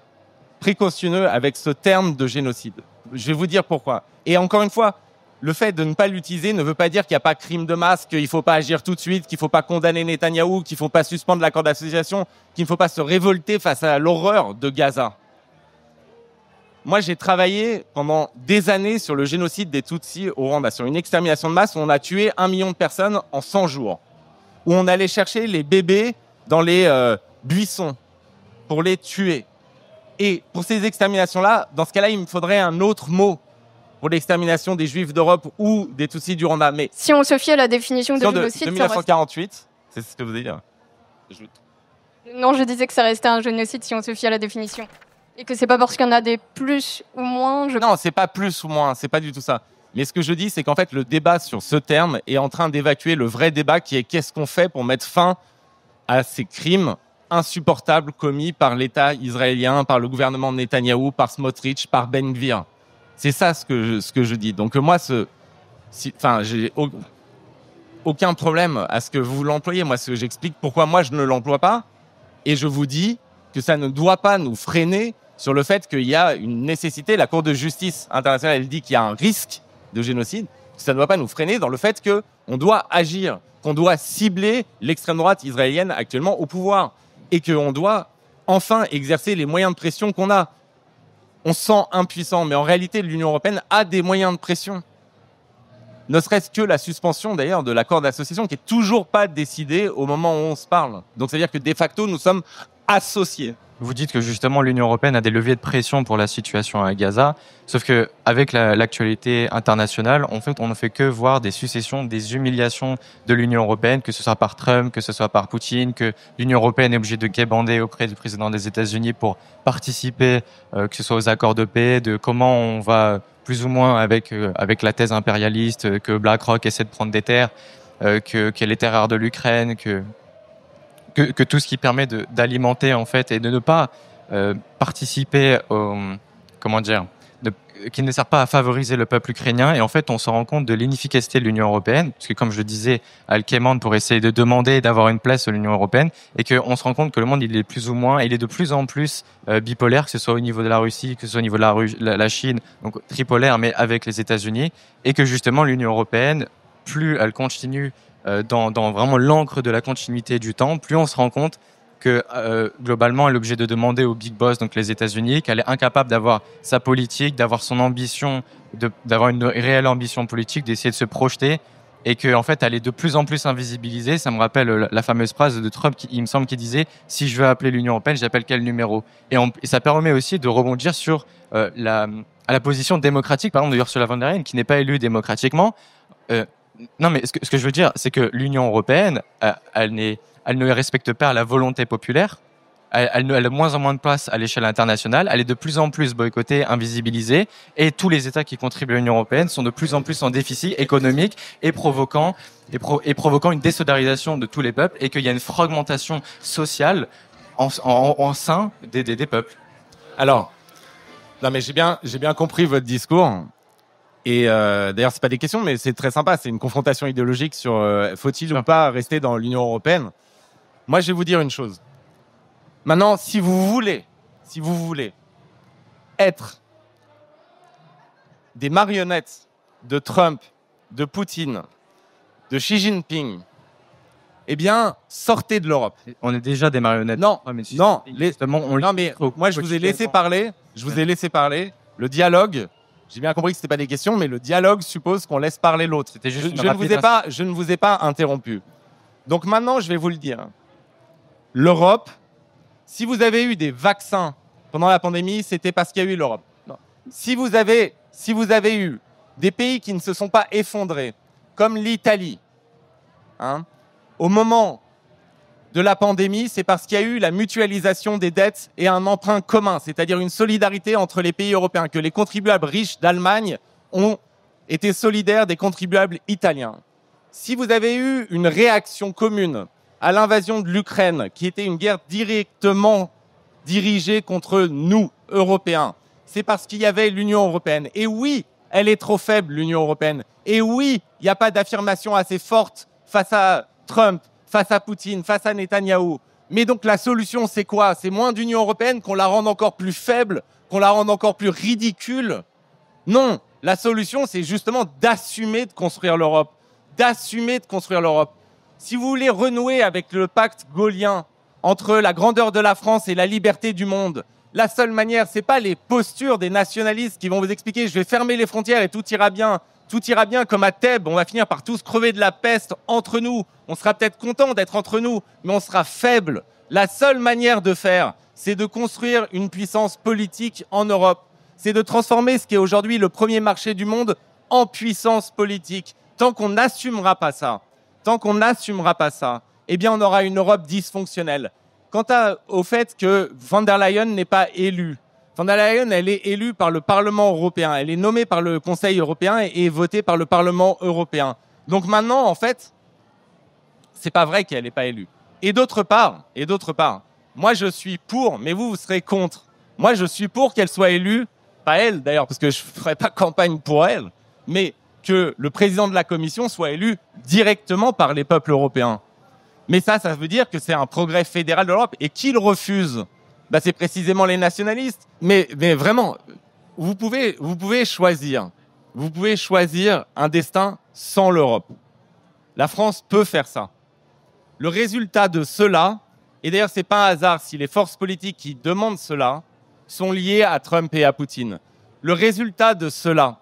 précautionneux avec ce terme de génocide. Je vais vous dire pourquoi. Et encore une fois, le fait de ne pas l'utiliser ne veut pas dire qu'il n'y a pas crime de masse, qu'il ne faut pas agir tout de suite, qu'il ne faut pas condamner Netanyahou, qu'il ne faut pas suspendre l'accord d'association, qu'il ne faut pas se révolter face à l'horreur de Gaza. Moi, j'ai travaillé pendant des années sur le génocide des Tutsis au Rwanda, sur une extermination de masse où on a tué 1 million de personnes en 100 jours, où on allait chercher les bébés dans les buissons pour les tuer. Et pour ces exterminations-là, dans ce cas-là, il me faudrait un autre mot pour l'extermination des Juifs d'Europe ou des Tutsis du Rwanda. Mais si on se fie à la définition de génocide... De 1948, c'est ce que vous allez dire. Non, je disais que ça restait un génocide si on se fie à la définition. Et que c'est pas parce qu'il y en a des plus ou moins... Non, c'est pas plus ou moins, c'est pas du tout ça. Mais ce que je dis, c'est qu'en fait, le débat sur ce terme est en train d'évacuer le vrai débat qui est qu'est-ce qu'on fait pour mettre fin à ces crimes insupportables commis par l'État israélien, par le gouvernement de Netanyahou, par Smotrich, par Ben Gvir. C'est ça ce que je dis. Donc moi, j'ai aucun problème à ce que vous l'employez. Moi, j'explique pourquoi moi je ne l'emploie pas, et je vous dis que ça ne doit pas nous freiner sur le fait qu'il y a une nécessité. La Cour de justice internationale, elle dit qu'il y a un risque de génocide. Ça ne doit pas nous freiner dans le fait qu'on doit agir, qu'on doit cibler l'extrême droite israélienne actuellement au pouvoir et qu'on doit enfin exercer les moyens de pression qu'on a. On se sent impuissant, mais en réalité, l'Union européenne a des moyens de pression. Ne serait-ce que la suspension, d'ailleurs, de l'accord d'association qui n'est toujours pas décidé au moment où on se parle. Donc, c'est-à-dire que, de facto, nous sommes associés. Vous dites que justement l'Union européenne a des leviers de pression pour la situation à Gaza, sauf que avec l'actualité internationale, en fait, on ne fait que voir des successions, des humiliations de l'Union européenne, que ce soit par Trump, que ce soit par Poutine, que l'Union européenne est obligée de guébander auprès du président des États-Unis pour participer, que ce soit aux accords de paix, de comment on va plus ou moins avec la thèse impérialiste, que BlackRock essaie de prendre des terres, que les terres rares de l'Ukraine, que tout ce qui permet d'alimenter en fait et de ne pas participer comment dire, qui ne sert pas à favoriser le peuple ukrainien. Et en fait, on se rend compte de l'inefficacité de l'Union européenne, parce que comme je le disais, Alkemande pour essayer de demander d'avoir une place à l'Union européenne, et qu'on se rend compte que le monde, il est plus ou moins, il est de plus en plus bipolaire, que ce soit au niveau de la Russie, que ce soit au niveau de la Chine, donc tripolaire, mais avec les États-Unis, et que justement l'Union européenne, plus elle continue dans vraiment l'encre de la continuité du temps, plus on se rend compte que globalement, elle est obligée de demander au big boss, donc les États-Unis, qu'elle est incapable d'avoir sa politique, d'avoir son ambition, d'avoir une réelle ambition politique, d'essayer de se projeter, et qu'en fait, elle est de plus en plus invisibilisée. Ça me rappelle la fameuse phrase de Trump, il me semble, qui disait « Si je veux appeler l'Union européenne, j'appelle quel numéro ?» Et ça permet aussi de rebondir sur la position démocratique, par exemple, de Ursula von der Leyen, qui n'est pas élue démocratiquement. Non, mais ce que je veux dire, c'est que l'Union européenne, elle ne respecte pas la volonté populaire. Elle a de moins en moins de place à l'échelle internationale. Elle est de plus en plus boycottée, invisibilisée. Et tous les États qui contribuent à l'Union européenne sont de plus en plus en déficit économique et provoquant une désolidarisation de tous les peuples, et qu'il y a une fragmentation sociale en sein des peuples. Alors, non mais j'ai bien compris votre discours. Et d'ailleurs, c'est pas des questions, mais c'est très sympa. C'est une confrontation idéologique sur faut-il ou pas rester dans l'Union européenne. Moi, je vais vous dire une chose. Maintenant, si vous voulez être des marionnettes de Trump, de Poutine, de Xi Jinping, eh bien, sortez de l'Europe. On est déjà des marionnettes. Non, mais moi, je vous ai laissé parler. Le dialogue, j'ai bien compris que c'était pas des questions, mais le dialogue suppose qu'on laisse parler l'autre. C'était juste je ne vous ai pas interrompu. Donc maintenant, je vais vous le dire. L'Europe, si vous avez eu des vaccins pendant la pandémie, c'était parce qu'il y a eu l'Europe. Non. Si vous avez eu des pays qui ne se sont pas effondrés, comme l'Italie, au moment de la pandémie, c'est parce qu'il y a eu la mutualisation des dettes et un emprunt commun, c'est-à-dire une solidarité entre les pays européens, que les contribuables riches d'Allemagne ont été solidaires des contribuables italiens. Si vous avez eu une réaction commune à l'invasion de l'Ukraine, qui était une guerre directement dirigée contre nous, Européens, c'est parce qu'il y avait l'Union européenne. Et oui, elle est trop faible, l'Union européenne. Et oui, il n'y a pas d'affirmation assez forte face à Trump, face à Poutine, face à Netanyahou. Mais donc la solution, c'est quoi? C'est moins d'Union européenne, qu'on la rende encore plus faible, qu'on la rende encore plus ridicule? Non, la solution, c'est justement d'assumer de construire l'Europe. D'assumer de construire l'Europe. Si vous voulez renouer avec le pacte gaullien entre la grandeur de la France et la liberté du monde, la seule manière, c'est pas les postures des nationalistes qui vont vous expliquer « je vais fermer les frontières et tout ira bien comme à Thèbes, on va finir par tous crever de la peste entre nous, on sera peut-être content d'être entre nous, mais on sera faible ». La seule manière de faire, c'est de construire une puissance politique en Europe. C'est de transformer ce qui est aujourd'hui le premier marché du monde en puissance politique. Tant qu'on n'assumera pas ça, eh bien on aura une Europe dysfonctionnelle. Quant au fait que von der Leyen n'est pas élue, von der Leyen, elle est élue par le Parlement européen. Elle est nommée par le Conseil européen et votée par le Parlement européen. Donc maintenant, en fait, c'est pas vrai qu'elle n'est pas élue. Et d'autre part, moi je suis pour, mais vous serez contre. Moi je suis pour qu'elle soit élue, pas elle d'ailleurs, parce que je ferai pas campagne pour elle, mais que le président de la Commission soit élu directement par les peuples européens. Mais ça veut dire que c'est un progrès fédéral de l'Europe. Et qui le refuse? C'est précisément les nationalistes. Mais vraiment, vous pouvez choisir. Vous pouvez choisir un destin sans l'Europe. La France peut faire ça. Le résultat de cela, et d'ailleurs c'est pas un hasard si les forces politiques qui demandent cela sont liées à Trump et à Poutine. Le résultat de cela,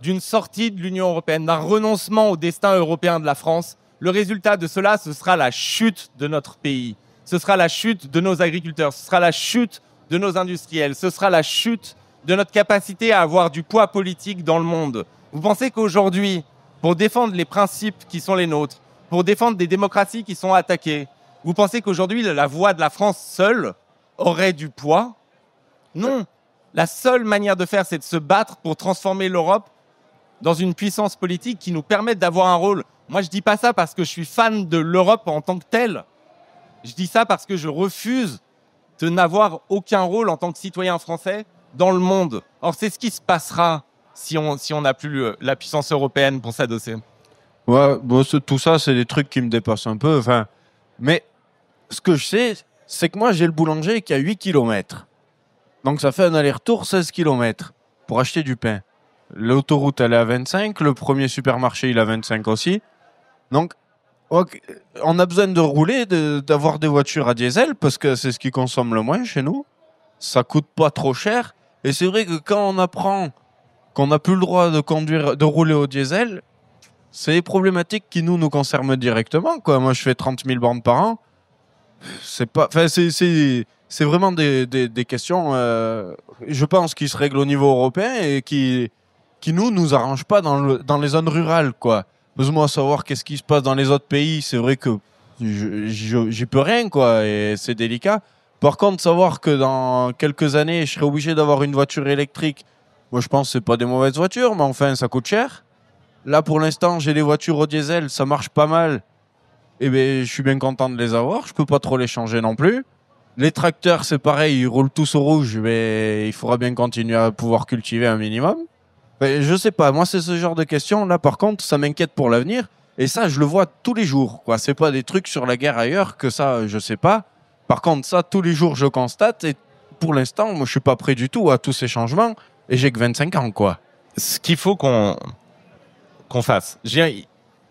d'une sortie de l'Union européenne, d'un renoncement au destin européen de la France, le résultat de cela, ce sera la chute de notre pays. Ce sera la chute de nos agriculteurs, ce sera la chute de nos industriels, ce sera la chute de notre capacité à avoir du poids politique dans le monde. Vous pensez qu'aujourd'hui, pour défendre les principes qui sont les nôtres, pour défendre des démocraties qui sont attaquées, vous pensez qu'aujourd'hui, la voix de la France seule aurait du poids? Non. La seule manière de faire, c'est de se battre pour transformer l'Europe dans une puissance politique qui nous permette d'avoir un rôle. Moi, je dis pas ça parce que je suis fan de l'Europe en tant que telle. Je dis ça parce que je refuse de n'avoir aucun rôle en tant que citoyen français dans le monde. Or, c'est ce qui se passera si on n'a plus la puissance européenne pour s'adosser. Ouais, bon, tout ça, c'est des trucs qui me dépassent un peu. Enfin, mais ce que je sais, c'est que moi, j'ai le boulanger qui a 8 km. Donc, ça fait un aller-retour 16 km pour acheter du pain. L'autoroute, elle est à 25. Le premier supermarché, il a 25 aussi. Donc, on a besoin de rouler, d'avoir des voitures à diesel parce que c'est ce qui consomme le moins chez nous. Ça coûte pas trop cher. Et c'est vrai que quand on apprend qu'on n'a plus le droit de rouler au diesel, c'est des problématiques qui nous concernent directement, quoi. Moi, je fais 30 000 bornes par an. C'est pas, enfin, c'est vraiment des questions, je pense, qui se règlent au niveau européen et qui nous arrangent pas dans les zones rurales, quoi. Besoin de savoir qu'est-ce qui se passe dans les autres pays, c'est vrai que j'y peux rien, quoi, et c'est délicat. Par contre, savoir que dans quelques années, je serai obligé d'avoir une voiture électrique, moi, je pense que c'est pas des mauvaises voitures, mais enfin, ça coûte cher. Là, pour l'instant, j'ai des voitures au diesel, ça marche pas mal. Eh ben, je suis bien content de les avoir. Je peux pas trop les changer non plus. Les tracteurs, c'est pareil, ils roulent tous au rouge, mais il faudra bien continuer à pouvoir cultiver un minimum. Ben, je sais pas, moi, c'est ce genre de questions. Là, par contre, ça m'inquiète pour l'avenir. Et ça, je le vois tous les jours, quoi. C'est pas des trucs sur la guerre ailleurs que ça, je sais pas. Par contre, ça, tous les jours, je constate. Et pour l'instant, moi, je suis pas prêt du tout à tous ces changements. Et j'ai que 25 ans, quoi. Ce qu'il faut qu'on fasse,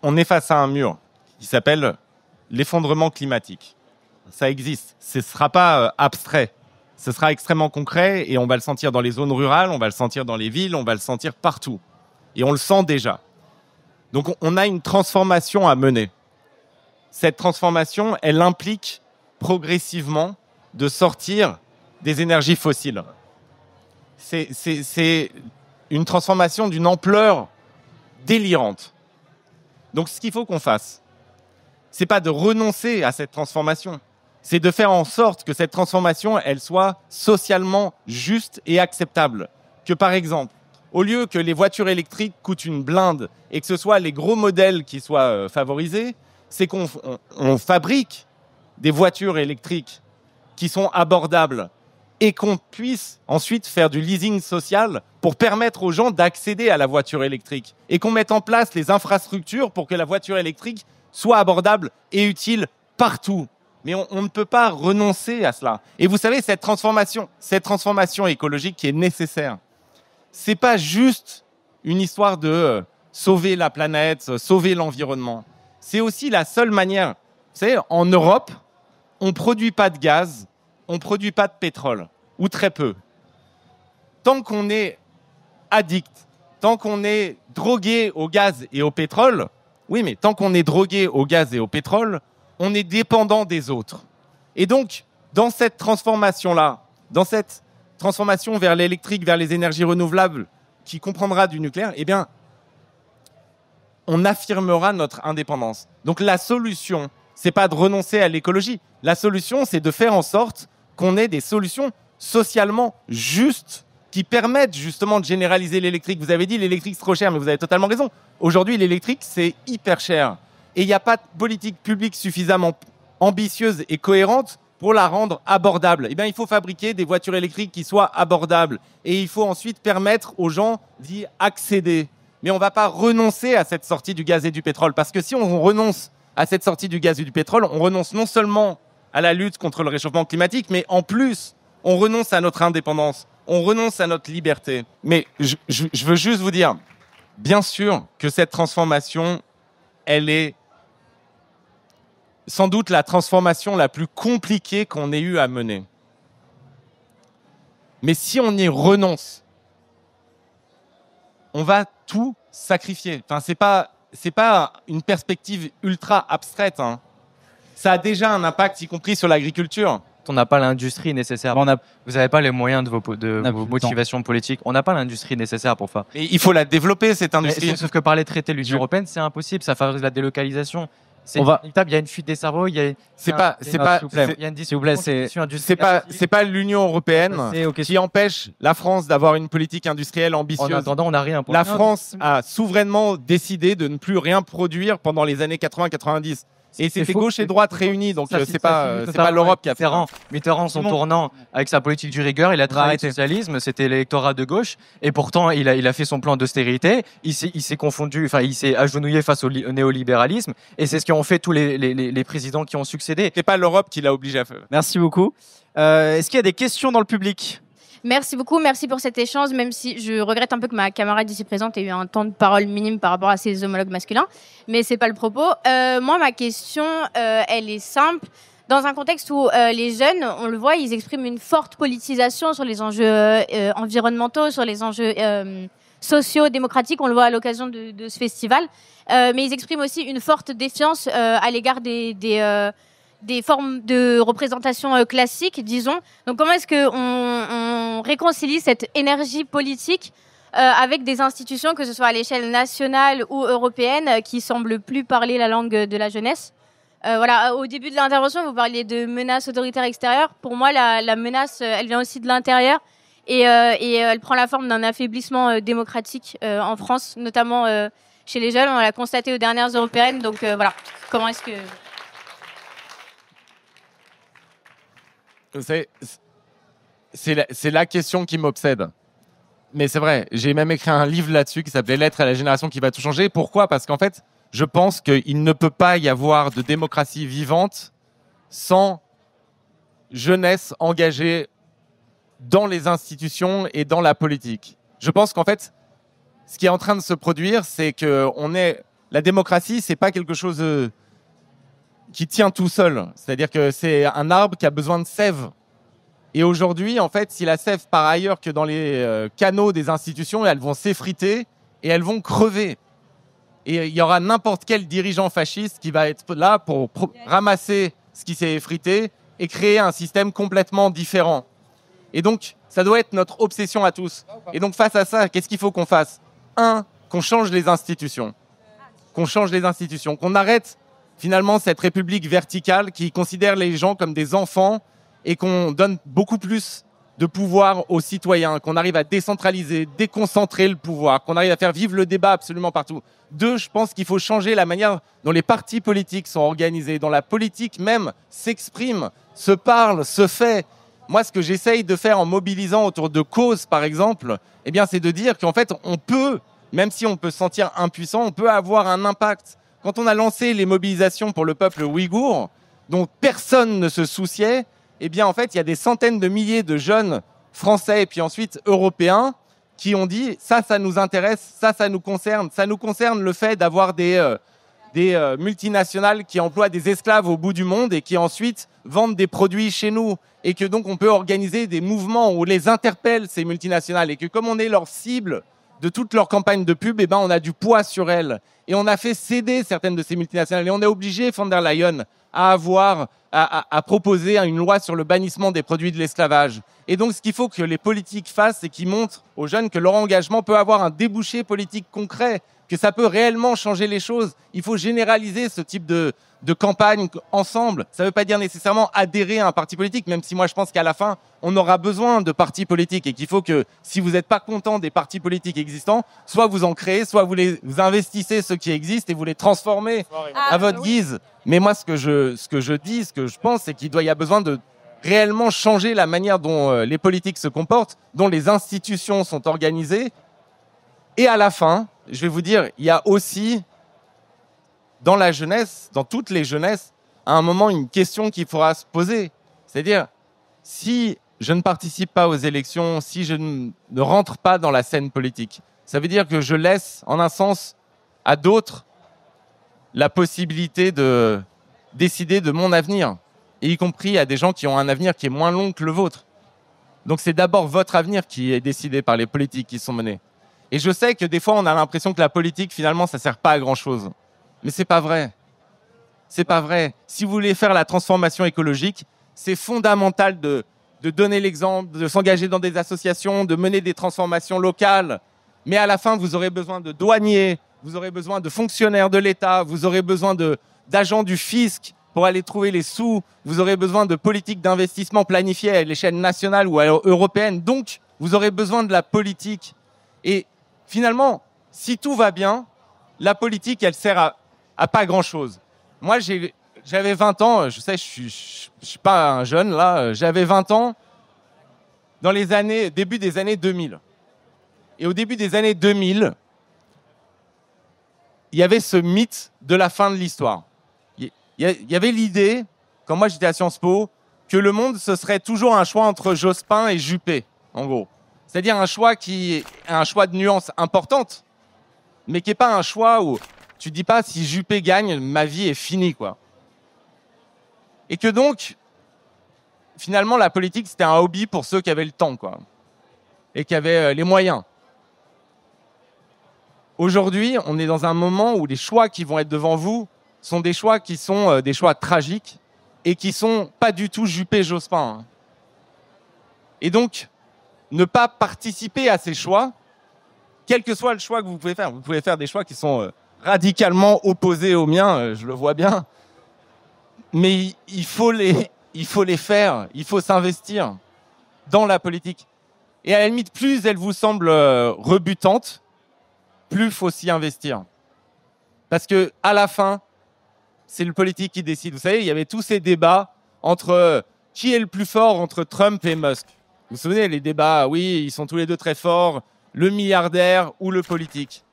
on est face à un mur qui s'appelle l'effondrement climatique. Ça existe. Ce ne sera pas abstrait. Ce sera extrêmement concret et on va le sentir dans les zones rurales, on va le sentir dans les villes, on va le sentir partout. Et on le sent déjà. Donc on a une transformation à mener. Cette transformation, elle implique progressivement de sortir des énergies fossiles. C'est une transformation d'une ampleur délirante. Donc ce qu'il faut qu'on fasse, c'est pas de renoncer à cette transformation, c'est de faire en sorte que cette transformation, elle soit socialement juste et acceptable. Que par exemple, au lieu que les voitures électriques coûtent une blinde et que ce soit les gros modèles qui soient favorisés, c'est qu'on fabrique des voitures électriques qui sont abordables et qu'on puisse ensuite faire du leasing social pour permettre aux gens d'accéder à la voiture électrique et qu'on mette en place les infrastructures pour que la voiture électrique soit abordable et utile partout. Mais on ne peut pas renoncer à cela. Et vous savez, cette transformation écologique qui est nécessaire, c'est pas juste une histoire de sauver la planète, sauver l'environnement. C'est aussi la seule manière. Vous savez, en Europe, on ne produit pas de gaz, on ne produit pas de pétrole, ou très peu. Tant qu'on est addict, tant qu'on est drogué au gaz et au pétrole, oui, mais tant qu'on est drogué au gaz et au pétrole, on est dépendant des autres. Et donc, dans cette transformation-là, dans cette transformation vers l'électrique, vers les énergies renouvelables, qui comprendra du nucléaire, eh bien, on affirmera notre indépendance. Donc la solution, c'est pas de renoncer à l'écologie. La solution, c'est de faire en sorte qu'on ait des solutions socialement justes qui permettent justement de généraliser l'électrique. Vous avez dit l'électrique c'est trop cher, mais vous avez totalement raison. Aujourd'hui, l'électrique, c'est hyper cher. Et il n'y a pas de politique publique suffisamment ambitieuse et cohérente pour la rendre abordable. Eh bien, il faut fabriquer des voitures électriques qui soient abordables. Et il faut ensuite permettre aux gens d'y accéder. Mais on ne va pas renoncer à cette sortie du gaz et du pétrole. Parce que si on renonce à cette sortie du gaz et du pétrole, on renonce non seulement à la lutte contre le réchauffement climatique, mais en plus, on renonce à notre indépendance, on renonce à notre liberté. Mais je veux juste vous dire, bien sûr que cette transformation, elle est sans doute la transformation la plus compliquée qu'on ait eu à mener. Mais si on y renonce, on va tout sacrifier. Enfin, c'est pas une perspective ultra abstraite, hein. Ça a déjà un impact, y compris sur l'agriculture. On n'a pas l'industrie nécessaire. Vous n'avez pas les moyens de vos motivations politiques. On n'a pas l'industrie nécessaire pour ça. Et il faut la développer, cette industrie. Sauf que par les traités de l'Union européenne, c'est impossible. Ça favorise la délocalisation. Il y a une fuite des cerveaux. Il y a c'est pas l'Union européenne qui empêche la France d'avoir une politique industrielle ambitieuse. En attendant, on n'a rien. La France a souverainement décidé de ne plus rien produire pendant les années 80-90. Et c'était faux. gauche et droite réunis, donc Ça, c'est pas Mitterrand, l'Europe qui a fait ça. Mitterrand, son tournant avec sa politique du rigueur, il a trahi le socialisme, c'était l'électorat de gauche, et pourtant il a fait son plan d'austérité, il s'est confondu, enfin il s'est agenouillé face au néolibéralisme, et c'est ce qu'ont fait tous les présidents qui ont succédé. C'est pas l'Europe qui l'a obligé à faire. Merci beaucoup. Est-ce qu'il y a des questions dans le public? Merci beaucoup, merci pour cet échange, même si je regrette un peu que ma camarade ici présente ait eu un temps de parole minime par rapport à ses homologues masculins, mais c'est pas le propos. Moi, ma question, elle est simple. Dans un contexte où les jeunes, on le voit, ils expriment une forte politisation sur les enjeux environnementaux, sur les enjeux sociaux, démocratiques, on le voit à l'occasion de ce festival, mais ils expriment aussi une forte défiance à l'égard des formes de représentation classiques, disons. Donc comment est-ce qu'on réconcilie cette énergie politique avec des institutions, que ce soit à l'échelle nationale ou européenne, qui semblent plus parler la langue de la jeunesse? Voilà, au début de l'intervention, vous parliez de menaces autoritaires extérieures. Pour moi, la menace, elle vient aussi de l'intérieur et elle prend la forme d'un affaiblissement démocratique en France, notamment chez les jeunes. On l'a constaté aux dernières européennes. Donc voilà, comment est-ce que... C'est la question qui m'obsède. Mais c'est vrai, j'ai même écrit un livre là-dessus qui s'appelait Lettres à la génération qui va tout changer. Pourquoi ? Parce qu'en fait, je pense qu'il ne peut pas y avoir de démocratie vivante sans jeunesse engagée dans les institutions et dans la politique. Je pense qu'en fait, ce qui est en train de se produire, c'est que la démocratie, c'est pas quelque chose qui tient tout seul. C'est-à-dire que c'est un arbre qui a besoin de sève. Et aujourd'hui, en fait, si la sève part ailleurs que dans les canaux des institutions, elles vont s'effriter et elles vont crever. Et il y aura n'importe quel dirigeant fasciste qui va être là pour ramasser ce qui s'est effrité et créer un système complètement différent. Et donc, ça doit être notre obsession à tous. Et donc, face à ça, qu'est-ce qu'il faut qu'on fasse ? Qu'on change les institutions. Qu'on arrête finalement cette république verticale qui considère les gens comme des enfants et qu'on donne beaucoup plus de pouvoir aux citoyens, qu'on arrive à décentraliser, déconcentrer le pouvoir, qu'on arrive à faire vivre le débat absolument partout. 2, je pense qu'il faut changer la manière dont les partis politiques sont organisés, dont la politique même s'exprime, se parle, se fait. Moi, ce que j'essaye de faire en mobilisant autour de causes, par exemple, eh bien, c'est de dire qu'en fait, on peut, même si on peut se sentir impuissant, on peut avoir un impact. Quand on a lancé les mobilisations pour le peuple ouïghour, dont personne ne se souciait, eh bien, en fait, il y a des centaines de milliers de jeunes français et puis ensuite européens qui ont dit ça nous intéresse, ça nous concerne. Ça nous concerne le fait d'avoir des multinationales qui emploient des esclaves au bout du monde et qui ensuite vendent des produits chez nous. Et que donc on peut organiser des mouvements où on les interpelle, ces multinationales. Et que comme on est leur cible de toute leur campagne de pub, eh ben, on a du poids sur elles. Et on a fait céder certaines de ces multinationales. Et on a obligé von der Leyen à proposer une loi sur le bannissement des produits de l'esclavage. Et donc, ce qu'il faut que les politiques fassent, c'est qu'ils montrent aux jeunes que leur engagement peut avoir un débouché politique concret, que ça peut réellement changer les choses. Il faut généraliser ce type de campagne ensemble. Ça ne veut pas dire nécessairement adhérer à un parti politique, même si moi, je pense qu'à la fin, on aura besoin de partis politiques et qu'il faut que, si vous n'êtes pas content des partis politiques existants, soit vous en créez, soit vous investissez ceux qui existent et vous les transformez à votre guise. Mais moi, ce que je pense, c'est qu'il y a besoin de réellement changer la manière dont les politiques se comportent, dont les institutions sont organisées. Et à la fin, je vais vous dire, il y a aussi, dans la jeunesse, dans toutes les jeunesses, à un moment, une question qu'il faudra se poser. C'est-à-dire, si je ne participe pas aux élections, si je ne rentre pas dans la scène politique, ça veut dire que je laisse, en un sens, à d'autres la possibilité de décider de mon avenir, et y compris à des gens qui ont un avenir qui est moins long que le vôtre. Donc c'est d'abord votre avenir qui est décidé par les politiques qui sont menées. Et je sais que des fois, on a l'impression que la politique, finalement, ça sert pas à grand-chose. Mais c'est pas vrai. C'est pas vrai. Si vous voulez faire la transformation écologique, c'est fondamental de donner l'exemple, de s'engager dans des associations, de mener des transformations locales. Mais à la fin, vous aurez besoin de douaniers, vous aurez besoin de fonctionnaires de l'État, vous aurez besoin d'agents du fisc pour aller trouver les sous, vous aurez besoin de politiques d'investissement planifiées à l'échelle nationale ou européenne. Donc, vous aurez besoin de la politique. Et finalement, si tout va bien, la politique, elle sert à pas grand-chose. Moi, j'ai j'avais 20 ans, je sais, je suis pas un jeune là, j'avais 20 ans dans les années, début des années 2000. Et au début des années 2000, il y avait ce mythe de la fin de l'histoire. Il y avait l'idée, quand moi j'étais à Sciences Po, que le monde, ce serait toujours un choix entre Jospin et Juppé, en gros. C'est-à-dire un choix qui est un choix de nuances importantes, mais qui n'est pas un choix où tu dis pas si Juppé gagne, ma vie est finie, quoi. Et que donc, finalement, la politique, c'était un hobby pour ceux qui avaient le temps, quoi. Et qui avaient les moyens. Aujourd'hui, on est dans un moment où les choix qui vont être devant vous sont des choix qui sont des choix tragiques et qui sont pas du tout Juppé-Jospin. Hein. Et donc, ne pas participer à ces choix, quel que soit le choix que vous pouvez faire des choix qui sont radicalement opposés aux miens, je le vois bien, mais il faut les faire, il faut s'investir dans la politique. Et à la limite, plus elle vous semble rebutante, plus il faut s'y investir. Parce que à la fin, c'est le politique qui décide. Vous savez, il y avait tous ces débats entre qui est le plus fort entre Trump et Musk. Vous vous souvenez, les débats, oui, ils sont tous les deux très forts, le milliardaire ou le politique.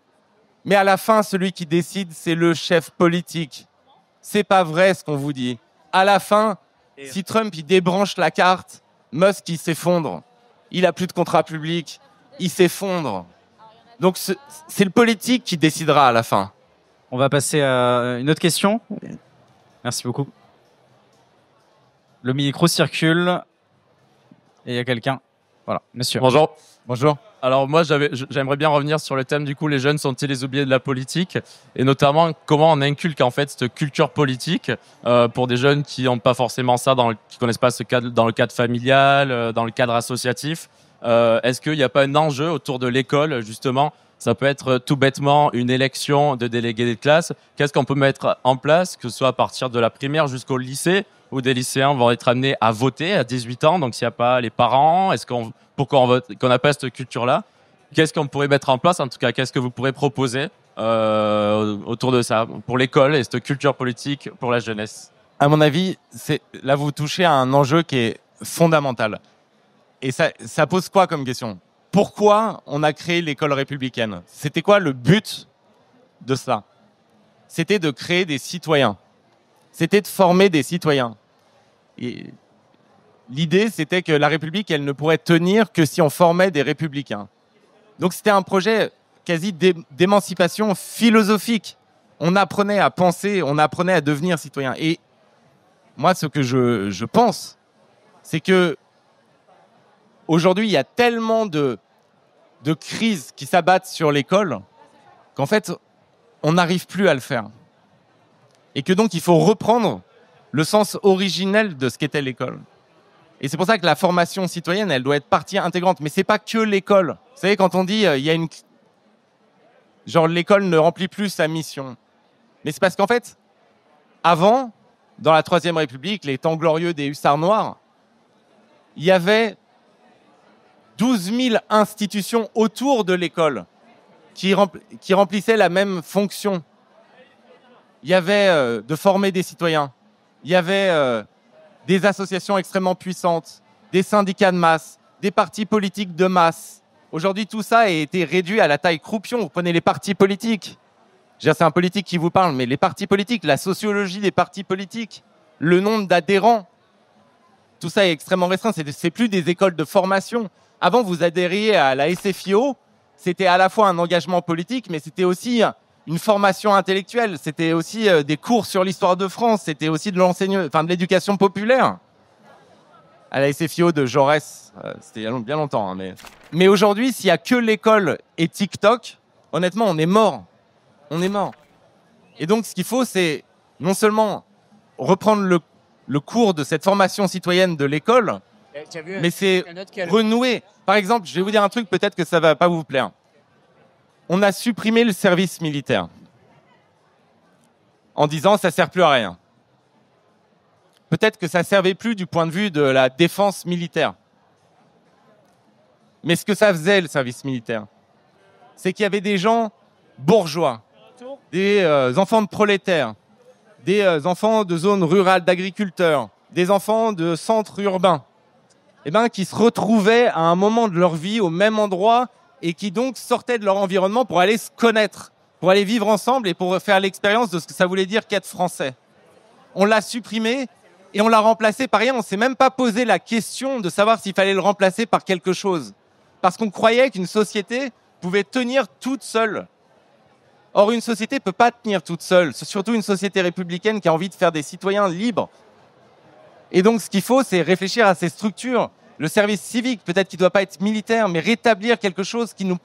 Mais à la fin, celui qui décide, c'est le chef politique. C'est pas vrai ce qu'on vous dit. À la fin, si Trump il débranche la carte, Musk il s'effondre. Il a plus de contrat public, il s'effondre. Donc c'est le politique qui décidera à la fin. On va passer à une autre question. Merci beaucoup. Le micro circule. Et il y a quelqu'un. Voilà, monsieur. Bonjour. Bonjour. Alors moi, j'aimerais bien revenir sur le thème du coup, les jeunes sont-ils les oubliés de la politique, et notamment comment on inculque en fait cette culture politique pour des jeunes qui n'ont pas forcément ça, qui connaissent pas ce cadre dans le cadre familial, dans le cadre associatif. Est-ce qu'il n'y a pas un enjeu autour de l'école justement? Ça peut être tout bêtement une élection de délégués de classe. Qu'est-ce qu'on peut mettre en place, que ce soit à partir de la primaire jusqu'au lycée, où des lycéens vont être amenés à voter à 18 ans, donc s'il n'y a pas les parents, pourquoi on vote, qu'on n'a pas cette culture-là? Qu'est-ce qu'on pourrait mettre en place? En tout cas, qu'est-ce que vous pourrez proposer autour de ça, pour l'école et cette culture politique pour la jeunesse? À mon avis, là vous touchez à un enjeu qui est fondamental. Et ça pose quoi comme question? Pourquoi on a créé l'école républicaine? C'était quoi le but de ça? C'était de créer des citoyens. C'était de former des citoyens. Et l'idée, c'était que la République, elle ne pourrait tenir que si on formait des républicains. Donc c'était un projet quasi d'émancipation philosophique. On apprenait à penser, on apprenait à devenir citoyen. Et moi, ce que je pense, c'est que aujourd'hui, il y a tellement de crises qui s'abattent sur l'école qu'en fait, on n'arrive plus à le faire. Et que donc, il faut reprendre le sens originel de ce qu'était l'école. Et c'est pour ça que la formation citoyenne, elle doit être partie intégrante. Mais c'est pas que l'école. Vous savez, quand on dit, il y a genre, l'école ne remplit plus sa mission. Mais c'est parce qu'en fait, avant, dans la Troisième République, les temps glorieux des hussards noirs, il y avait 12 000 institutions autour de l'école qui remplissaient la même fonction. Il y avait de former des citoyens. Il y avait des associations extrêmement puissantes, des syndicats de masse, des partis politiques de masse. Aujourd'hui, tout ça a été réduit à la taille croupion. Vous prenez les partis politiques. C'est un politique qui vous parle, mais les partis politiques, la sociologie des partis politiques, le nombre d'adhérents, tout ça est extrêmement restreint. C'est plus des écoles de formation. Avant, vous adhériez à la SFIO. C'était à la fois un engagement politique, mais c'était aussi une formation intellectuelle. C'était aussi des cours sur l'histoire de France. C'était aussi de l'éducation populaire. À la SFIO de Jaurès, c'était il y a bien longtemps. Hein, mais aujourd'hui, s'il n'y a que l'école et TikTok, honnêtement, on est mort. On est mort. Et donc, ce qu'il faut, c'est non seulement reprendre le cours de cette formation citoyenne de l'école, mais c'est renouer. Par exemple, je vais vous dire un truc, peut-être que ça ne va pas vous plaire. On a supprimé le service militaire en disant ça ne sert plus à rien. Peut-être que ça ne servait plus du point de vue de la défense militaire. Mais ce que ça faisait, le service militaire, c'est qu'il y avait des gens bourgeois, des enfants de prolétaires, des enfants de zones rurales, d'agriculteurs, des enfants de centres urbains, qui se retrouvaient à un moment de leur vie au même endroit et qui donc sortaient de leur environnement pour aller se connaître, pour aller vivre ensemble et pour faire l'expérience de ce que ça voulait dire qu'être français. On l'a supprimé et on l'a remplacé par rien. On ne s'est même pas posé la question de savoir s'il fallait le remplacer par quelque chose. Parce qu'on croyait qu'une société pouvait tenir toute seule. Or, une société ne peut pas tenir toute seule. C'est surtout une société républicaine qui a envie de faire des citoyens libres. Et donc, ce qu'il faut, c'est réfléchir à ces structures. Le service civique, peut-être qu'il ne doit pas être militaire, mais rétablir quelque chose qui nous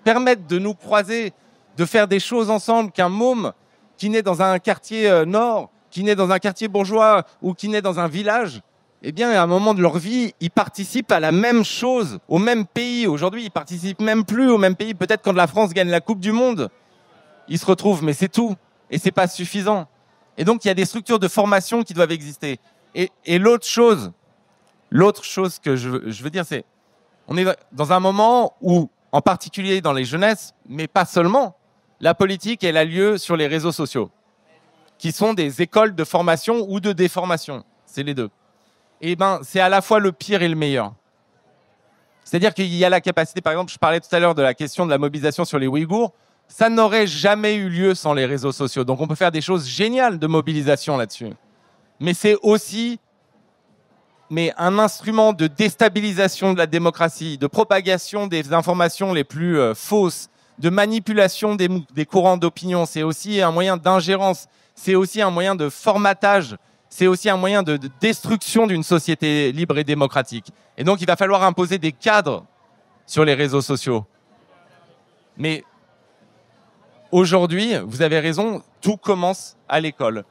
permette de nous croiser, de faire des choses ensemble, qu'un môme qui naît dans un quartier nord, qui naît dans un quartier bourgeois ou qui naît dans un village, à un moment de leur vie, ils participent à la même chose, au même pays. Aujourd'hui, ils participent même plus au même pays. Peut-être quand la France gagne la Coupe du Monde, ils se retrouvent, mais c'est tout. Et c'est pas suffisant. Et donc, il y a des structures de formation qui doivent exister. Et l'autre chose que je veux dire, c'est on est dans un moment où, en particulier dans les jeunesses, mais pas seulement, la politique, elle a lieu sur les réseaux sociaux, qui sont des écoles de formation ou de déformation. C'est les deux. Et c'est à la fois le pire et le meilleur. C'est-à-dire qu'il y a la capacité, par exemple, je parlais tout à l'heure de la question de la mobilisation sur les Ouïghours, ça n'aurait jamais eu lieu sans les réseaux sociaux. Donc on peut faire des choses géniales de mobilisation là-dessus. Mais c'est aussi un instrument de déstabilisation de la démocratie, de propagation des informations les plus fausses, de manipulation des courants d'opinion. C'est aussi un moyen d'ingérence, c'est aussi un moyen de formatage, c'est aussi un moyen de destruction d'une société libre et démocratique. Et donc il va falloir imposer des cadres sur les réseaux sociaux. Mais aujourd'hui, vous avez raison, tout commence à l'école.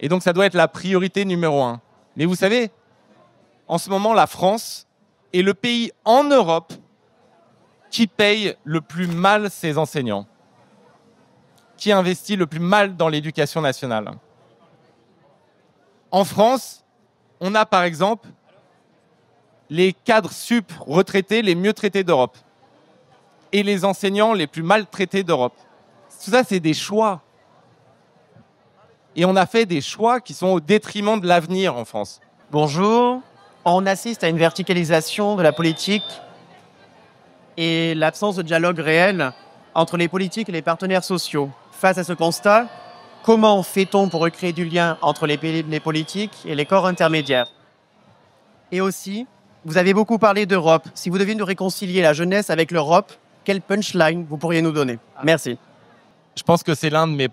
Et donc, ça doit être la priorité numéro 1. Mais vous savez, en ce moment, la France est le pays en Europe qui paye le plus mal ses enseignants, qui investit le plus mal dans l'éducation nationale. En France, on a par exemple les cadres sup retraités les mieux traités d'Europe et les enseignants les plus mal traités d'Europe. Tout ça, c'est des choix. Et on a fait des choix qui sont au détriment de l'avenir en France. Bonjour. On assiste à une verticalisation de la politique et l'absence de dialogue réel entre les politiques et les partenaires sociaux. Face à ce constat, comment fait-on pour recréer du lien entre les politiques et les corps intermédiaires? Et aussi, vous avez beaucoup parlé d'Europe. Si vous deviez nous réconcilier la jeunesse avec l'Europe, quel punchline vous pourriez nous donner? Merci. Je pense que c'est l'un de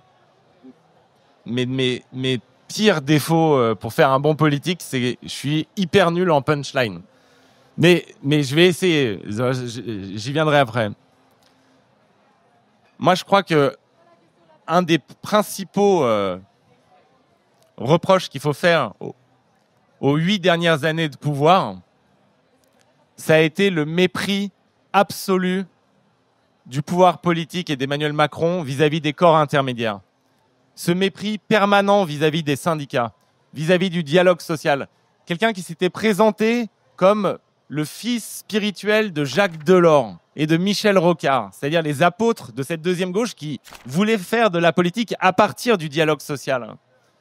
mes pires défauts pour faire un bon politique, c'est que je suis hyper nul en punchline. Mais je vais essayer, j'y viendrai après. Moi, je crois que un des principaux reproches qu'il faut faire aux 8 dernières années de pouvoir, ça a été le mépris absolu du pouvoir politique et d'Emmanuel Macron vis-à-vis des corps intermédiaires. Ce mépris permanent vis-à-vis des syndicats, vis-à-vis du dialogue social. Quelqu'un qui s'était présenté comme le fils spirituel de Jacques Delors et de Michel Rocard, c'est-à-dire les apôtres de cette deuxième gauche qui voulaient faire de la politique à partir du dialogue social,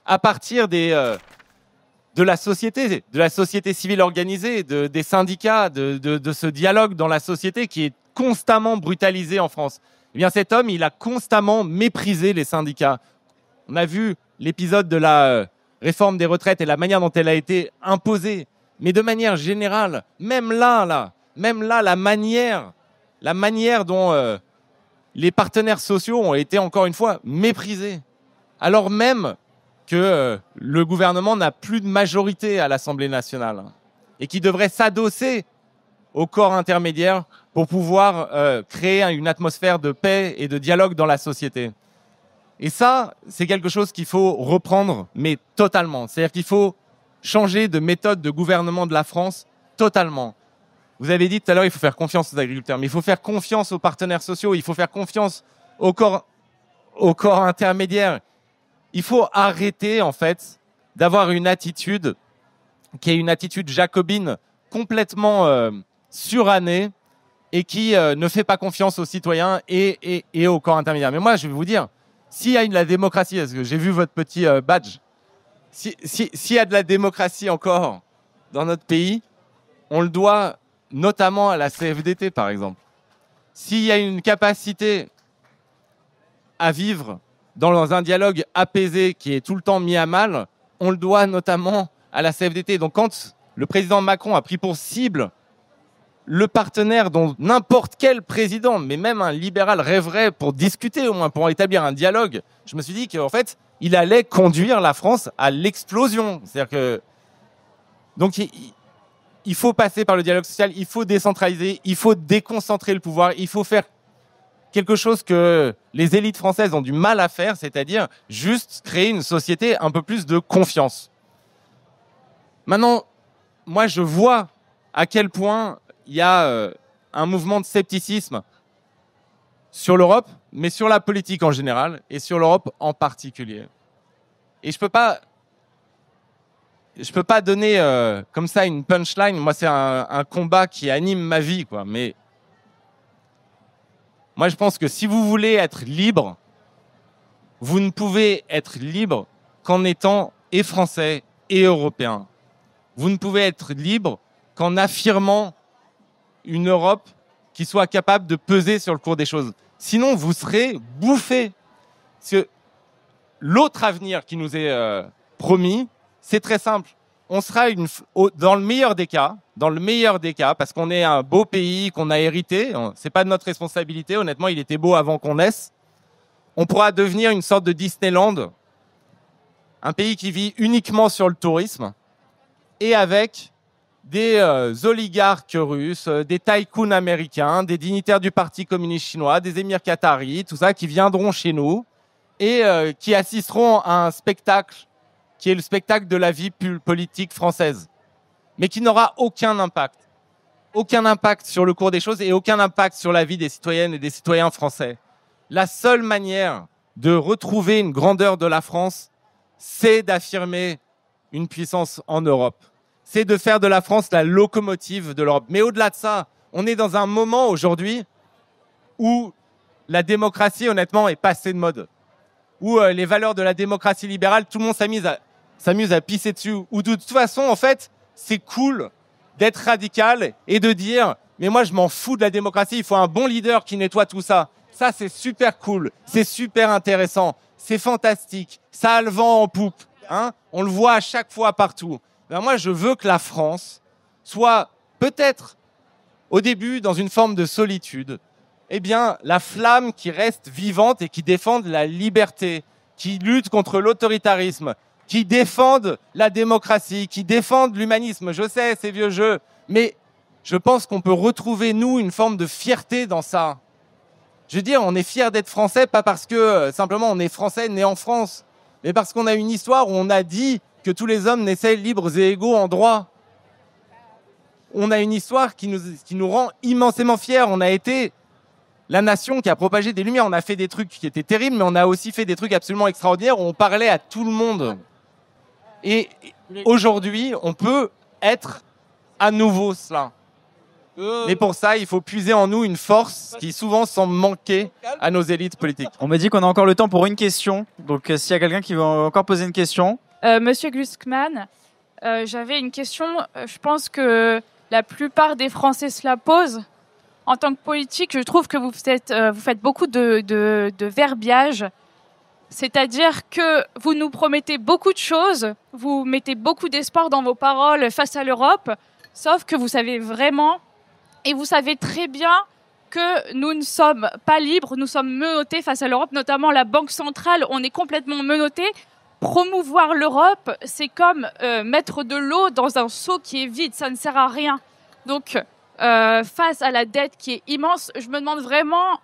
à partir de la société civile organisée, des syndicats, de ce dialogue dans la société qui est constamment brutalisé en France. Eh bien, cet homme, il a constamment méprisé les syndicats. On a vu l'épisode de la réforme des retraites et la manière dont elle a été imposée. Mais de manière générale, même là, la manière dont les partenaires sociaux ont été, encore une fois, méprisés. Alors même que le gouvernement n'a plus de majorité à l'Assemblée nationale et qui devrait s'adosser au corps intermédiaire pour pouvoir créer une atmosphère de paix et de dialogue dans la société. Et ça, c'est quelque chose qu'il faut reprendre, mais totalement. C'est-à-dire qu'il faut changer de méthode de gouvernement de la France totalement. Vous avez dit tout à l'heure, il faut faire confiance aux agriculteurs, mais il faut faire confiance aux partenaires sociaux, il faut faire confiance au corps intermédiaire. Il faut arrêter, en fait, d'avoir une attitude qui est une attitude jacobine complètement surannée et qui ne fait pas confiance aux citoyens et au corps intermédiaire. Mais moi, je vais vous dire, s'il y a la démocratie, parce que j'ai vu votre petit badge, s'il y a de la démocratie encore dans notre pays, on le doit notamment à la CFDT, par exemple. S'il y a une capacité à vivre dans un dialogue apaisé qui est tout le temps mis à mal, on le doit notamment à la CFDT. Donc quand le président Macron a pris pour cible le partenaire dont n'importe quel président, mais même un libéral rêverait pour discuter au moins, pour établir un dialogue, je me suis dit qu'en fait, il allait conduire la France à l'explosion. C'est-à-dire que... Donc il faut passer par le dialogue social, il faut décentraliser, il faut déconcentrer le pouvoir, il faut faire quelque chose que les élites françaises ont du mal à faire, c'est-à-dire juste créer une société un peu plus de confiance. Maintenant, moi je vois à quel point il y a un mouvement de scepticisme sur l'Europe, mais sur la politique en général, et sur l'Europe en particulier. Et je peux pas donner comme ça une punchline. Moi, c'est un combat qui anime ma vie, quoi. Mais moi, je pense que si vous voulez être libre, vous ne pouvez être libre qu'en étant et français et européen. Vous ne pouvez être libre qu'en affirmant une Europe qui soit capable de peser sur le cours des choses. Sinon, vous serez bouffés. Parce que l'autre avenir qui nous est promis, c'est très simple. On sera dans le meilleur des cas, parce qu'on est un beau pays qu'on a hérité. C'est pas de notre responsabilité. Honnêtement, il était beau avant qu'on naisse. On pourra devenir une sorte de Disneyland, un pays qui vit uniquement sur le tourisme et avec des oligarques russes, des tycoons américains, des dignitaires du Parti communiste chinois, des émirs qataris, tout ça, qui viendront chez nous et qui assisteront à un spectacle qui est le spectacle de la vie politique française, mais qui n'aura aucun impact sur le cours des choses et aucun impact sur la vie des citoyennes et des citoyens français. La seule manière de retrouver une grandeur de la France, c'est d'affirmer une puissance en Europe. C'est de faire de la France la locomotive de l'Europe. Mais au-delà de ça, on est dans un moment aujourd'hui où la démocratie, honnêtement, est passée de mode. Où les valeurs de la démocratie libérale, tout le monde s'amuse à pisser dessus. Où de toute façon, en fait, c'est cool d'être radical et de dire « mais moi, je m'en fous de la démocratie, il faut un bon leader qui nettoie tout ça ». Ça, c'est super cool, c'est super intéressant, c'est fantastique, ça a le vent en poupe. Hein, on le voit à chaque fois partout. Ben moi, je veux que la France soit peut-être au début dans une forme de solitude, eh bien, la flamme qui reste vivante et qui défende la liberté, qui lutte contre l'autoritarisme, qui défende la démocratie, qui défende l'humanisme. Je sais, c'est vieux jeu, mais je pense qu'on peut retrouver, nous, une forme de fierté dans ça. Je veux dire, on est fiers d'être français, pas parce que simplement on est français né en France, mais parce qu'on a une histoire où on a dit que tous les hommes naissaient libres et égaux en droit. On a une histoire qui nous rend immensément fiers. On a été la nation qui a propagé des lumières. On a fait des trucs qui étaient terribles, mais on a aussi fait des trucs absolument extraordinaires où on parlait à tout le monde. Et aujourd'hui, on peut être à nouveau cela. Mais pour ça, il faut puiser en nous une force qui souvent semble manquer à nos élites politiques. On m'a dit qu'on a encore le temps pour une question. Donc s'il y a quelqu'un qui veut encore poser une question. Monsieur Gluskman, j'avais une question. Je pense que la plupart des Français se la posent. En tant que politique, je trouve que vous faites beaucoup de verbiage. C'est-à-dire que vous nous promettez beaucoup de choses, vous mettez beaucoup d'espoir dans vos paroles face à l'Europe, sauf que vous savez vraiment, et vous savez très bien que nous ne sommes pas libres, nous sommes menottés face à l'Europe, notamment la Banque centrale, on est complètement menottés. Promouvoir l'Europe, c'est comme mettre de l'eau dans un seau qui est vide, ça ne sert à rien. Donc, face à la dette qui est immense, je me demande vraiment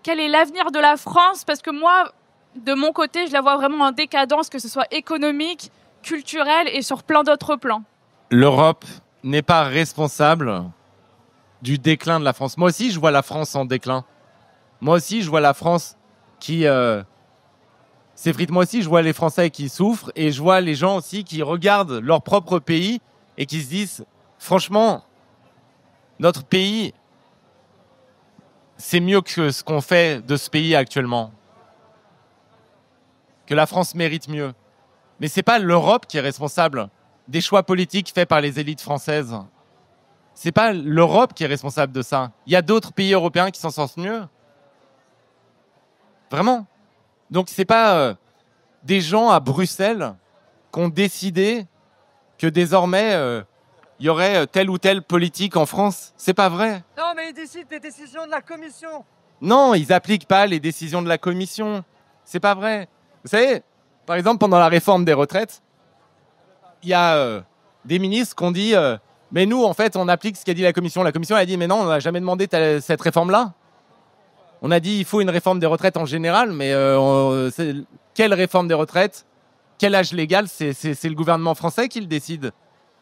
quel est l'avenir de la France, parce que moi, de mon côté, je la vois vraiment en décadence, que ce soit économique, culturelle et sur plein d'autres plans. L'Europe n'est pas responsable du déclin de la France. Moi aussi, je vois la France en déclin. Moi aussi, je vois la France qui s'effrite. Moi aussi, je vois les Français qui souffrent et je vois les gens aussi qui regardent leur propre pays et qui se disent, franchement, notre pays, c'est mieux que ce qu'on fait de ce pays actuellement. Que la France mérite mieux. Mais c'est pas l'Europe qui est responsable des choix politiques faits par les élites françaises. C'est pas l'Europe qui est responsable de ça. Il y a d'autres pays européens qui s'en sortent mieux. Vraiment. Donc c'est pas des gens à Bruxelles qui ont décidé que désormais il y aurait telle ou telle politique en France. C'est pas vrai. Non, mais ils décident des décisions de la Commission. Non, ils appliquent pas les décisions de la Commission. C'est pas vrai. Vous savez, par exemple, pendant la réforme des retraites, il y a des ministres qui ont dit mais nous, en fait, on applique ce qu'a dit la Commission. La Commission a dit mais non, on n'a jamais demandé cette réforme-là. On a dit il faut une réforme des retraites en général, mais quelle réforme des retraites? Quel âge légal? C'est le gouvernement français qui le décide. Vous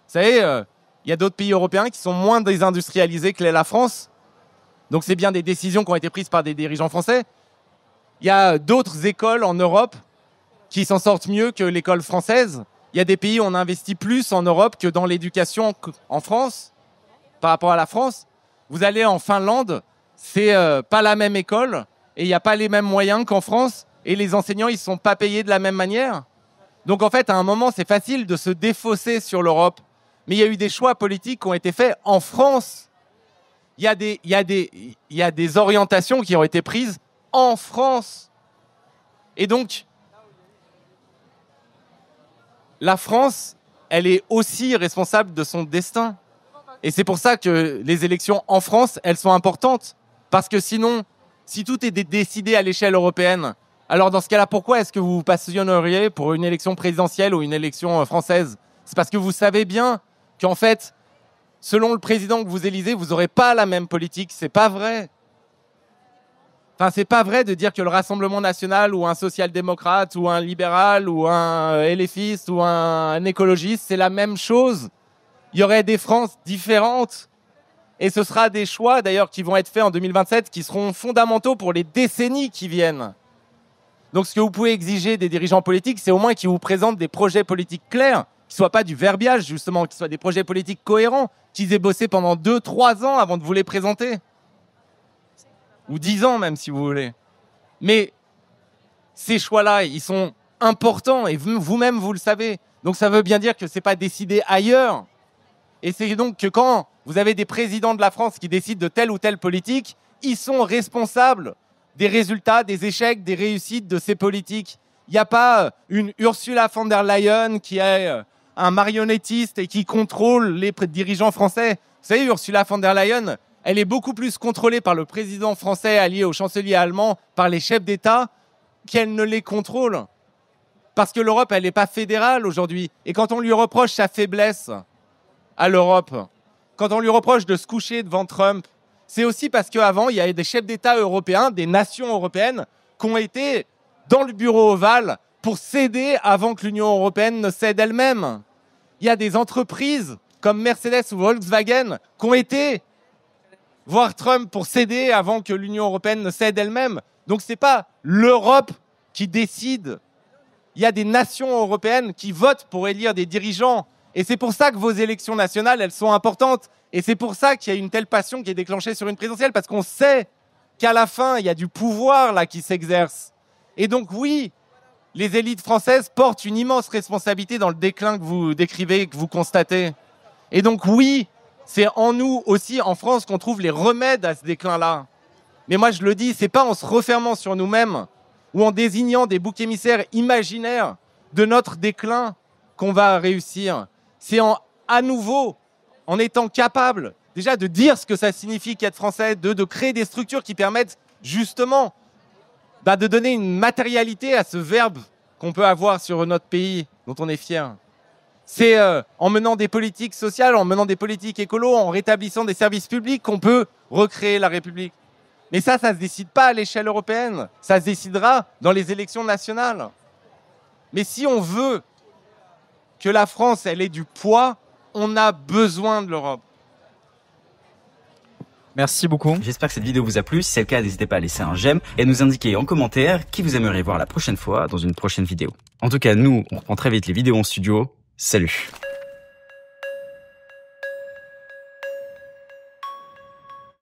savez, il y a d'autres pays européens qui sont moins désindustrialisés que la France. Donc c'est bien des décisions qui ont été prises par des dirigeants français. Il y a d'autres écoles en Europe qui s'en sortent mieux que l'école française. Il y a des pays où on investit plus en Europe que dans l'éducation en France, par rapport à la France. Vous allez en Finlande, c'est pas la même école et il n'y a pas les mêmes moyens qu'en France et les enseignants, ils ne sont pas payés de la même manière. Donc en fait, à un moment, c'est facile de se défausser sur l'Europe. Mais il y a eu des choix politiques qui ont été faits en France. Il y a des orientations qui ont été prises en France. Et donc, la France, elle est aussi responsable de son destin. Et c'est pour ça que les élections en France, elles sont importantes. Parce que sinon, si tout est décidé à l'échelle européenne, alors dans ce cas-là, pourquoi est-ce que vous vous passionneriez pour une élection présidentielle ou une élection française? C'est parce que vous savez bien qu'en fait, selon le président que vous élisez, vous n'aurez pas la même politique. C'est pas vrai. Enfin, c'est pas vrai de dire que le Rassemblement national ou un social-démocrate ou un libéral ou un LFiste ou un écologiste, c'est la même chose. Il y aurait des Frances différentes. Et ce sera des choix, d'ailleurs, qui vont être faits en 2027, qui seront fondamentaux pour les décennies qui viennent. Donc, ce que vous pouvez exiger des dirigeants politiques, c'est au moins qu'ils vous présentent des projets politiques clairs, qui ne soient pas du verbiage, justement, qui soient des projets politiques cohérents, qu'ils aient bossé pendant 2-3 ans avant de vous les présenter. Ou 10 ans, même, si vous voulez. Mais ces choix-là, ils sont importants, et vous-même, vous le savez. Donc, ça veut bien dire que ce n'est pas décidé ailleurs. Et c'est donc que quand vous avez des présidents de la France qui décident de telle ou telle politique, ils sont responsables des résultats, des échecs, des réussites de ces politiques. Il n'y a pas une Ursula von der Leyen qui est un marionnettiste et qui contrôle les dirigeants français. Vous savez, Ursula von der Leyen, elle est beaucoup plus contrôlée par le président français allié au chancelier allemand, par les chefs d'État, qu'elle ne les contrôle. Parce que l'Europe, elle n'est pas fédérale aujourd'hui. Et quand on lui reproche sa faiblesse à l'Europe, quand on lui reproche de se coucher devant Trump, c'est aussi parce qu'avant, il y avait des chefs d'État européens, des nations européennes, qui ont été dans le bureau ovale pour céder avant que l'Union européenne ne cède elle-même. Il y a des entreprises comme Mercedes ou Volkswagen qui ont été voir Trump pour céder avant que l'Union européenne ne cède elle-même. Donc ce n'est pas l'Europe qui décide. Il y a des nations européennes qui votent pour élire des dirigeants. Et c'est pour ça que vos élections nationales, elles sont importantes. Et c'est pour ça qu'il y a une telle passion qui est déclenchée sur une présidentielle, parce qu'on sait qu'à la fin, il y a du pouvoir là qui s'exerce. Et donc oui, les élites françaises portent une immense responsabilité dans le déclin que vous décrivez, que vous constatez. Et donc oui, c'est en nous aussi, en France, qu'on trouve les remèdes à ce déclin-là. Mais moi, je le dis, c'est pas en se refermant sur nous-mêmes ou en désignant des boucs émissaires imaginaires de notre déclin qu'on va réussir. C'est à nouveau en étant capable déjà de dire ce que ça signifie qu'être français, de créer des structures qui permettent justement de donner une matérialité à ce verbe qu'on peut avoir sur notre pays, dont on est fier. C'est en menant des politiques sociales, en menant des politiques écolo, en rétablissant des services publics qu'on peut recréer la République. Mais ça ne se décide pas à l'échelle européenne. Ça se décidera dans les élections nationales. Mais si on veut que la France, elle ait du poids, on a besoin de l'Europe. Merci beaucoup. J'espère que cette vidéo vous a plu. Si c'est le cas, n'hésitez pas à laisser un j'aime et à nous indiquer en commentaire qui vous aimeriez voir la prochaine fois dans une prochaine vidéo. En tout cas, nous, on reprend très vite les vidéos en studio. Salut!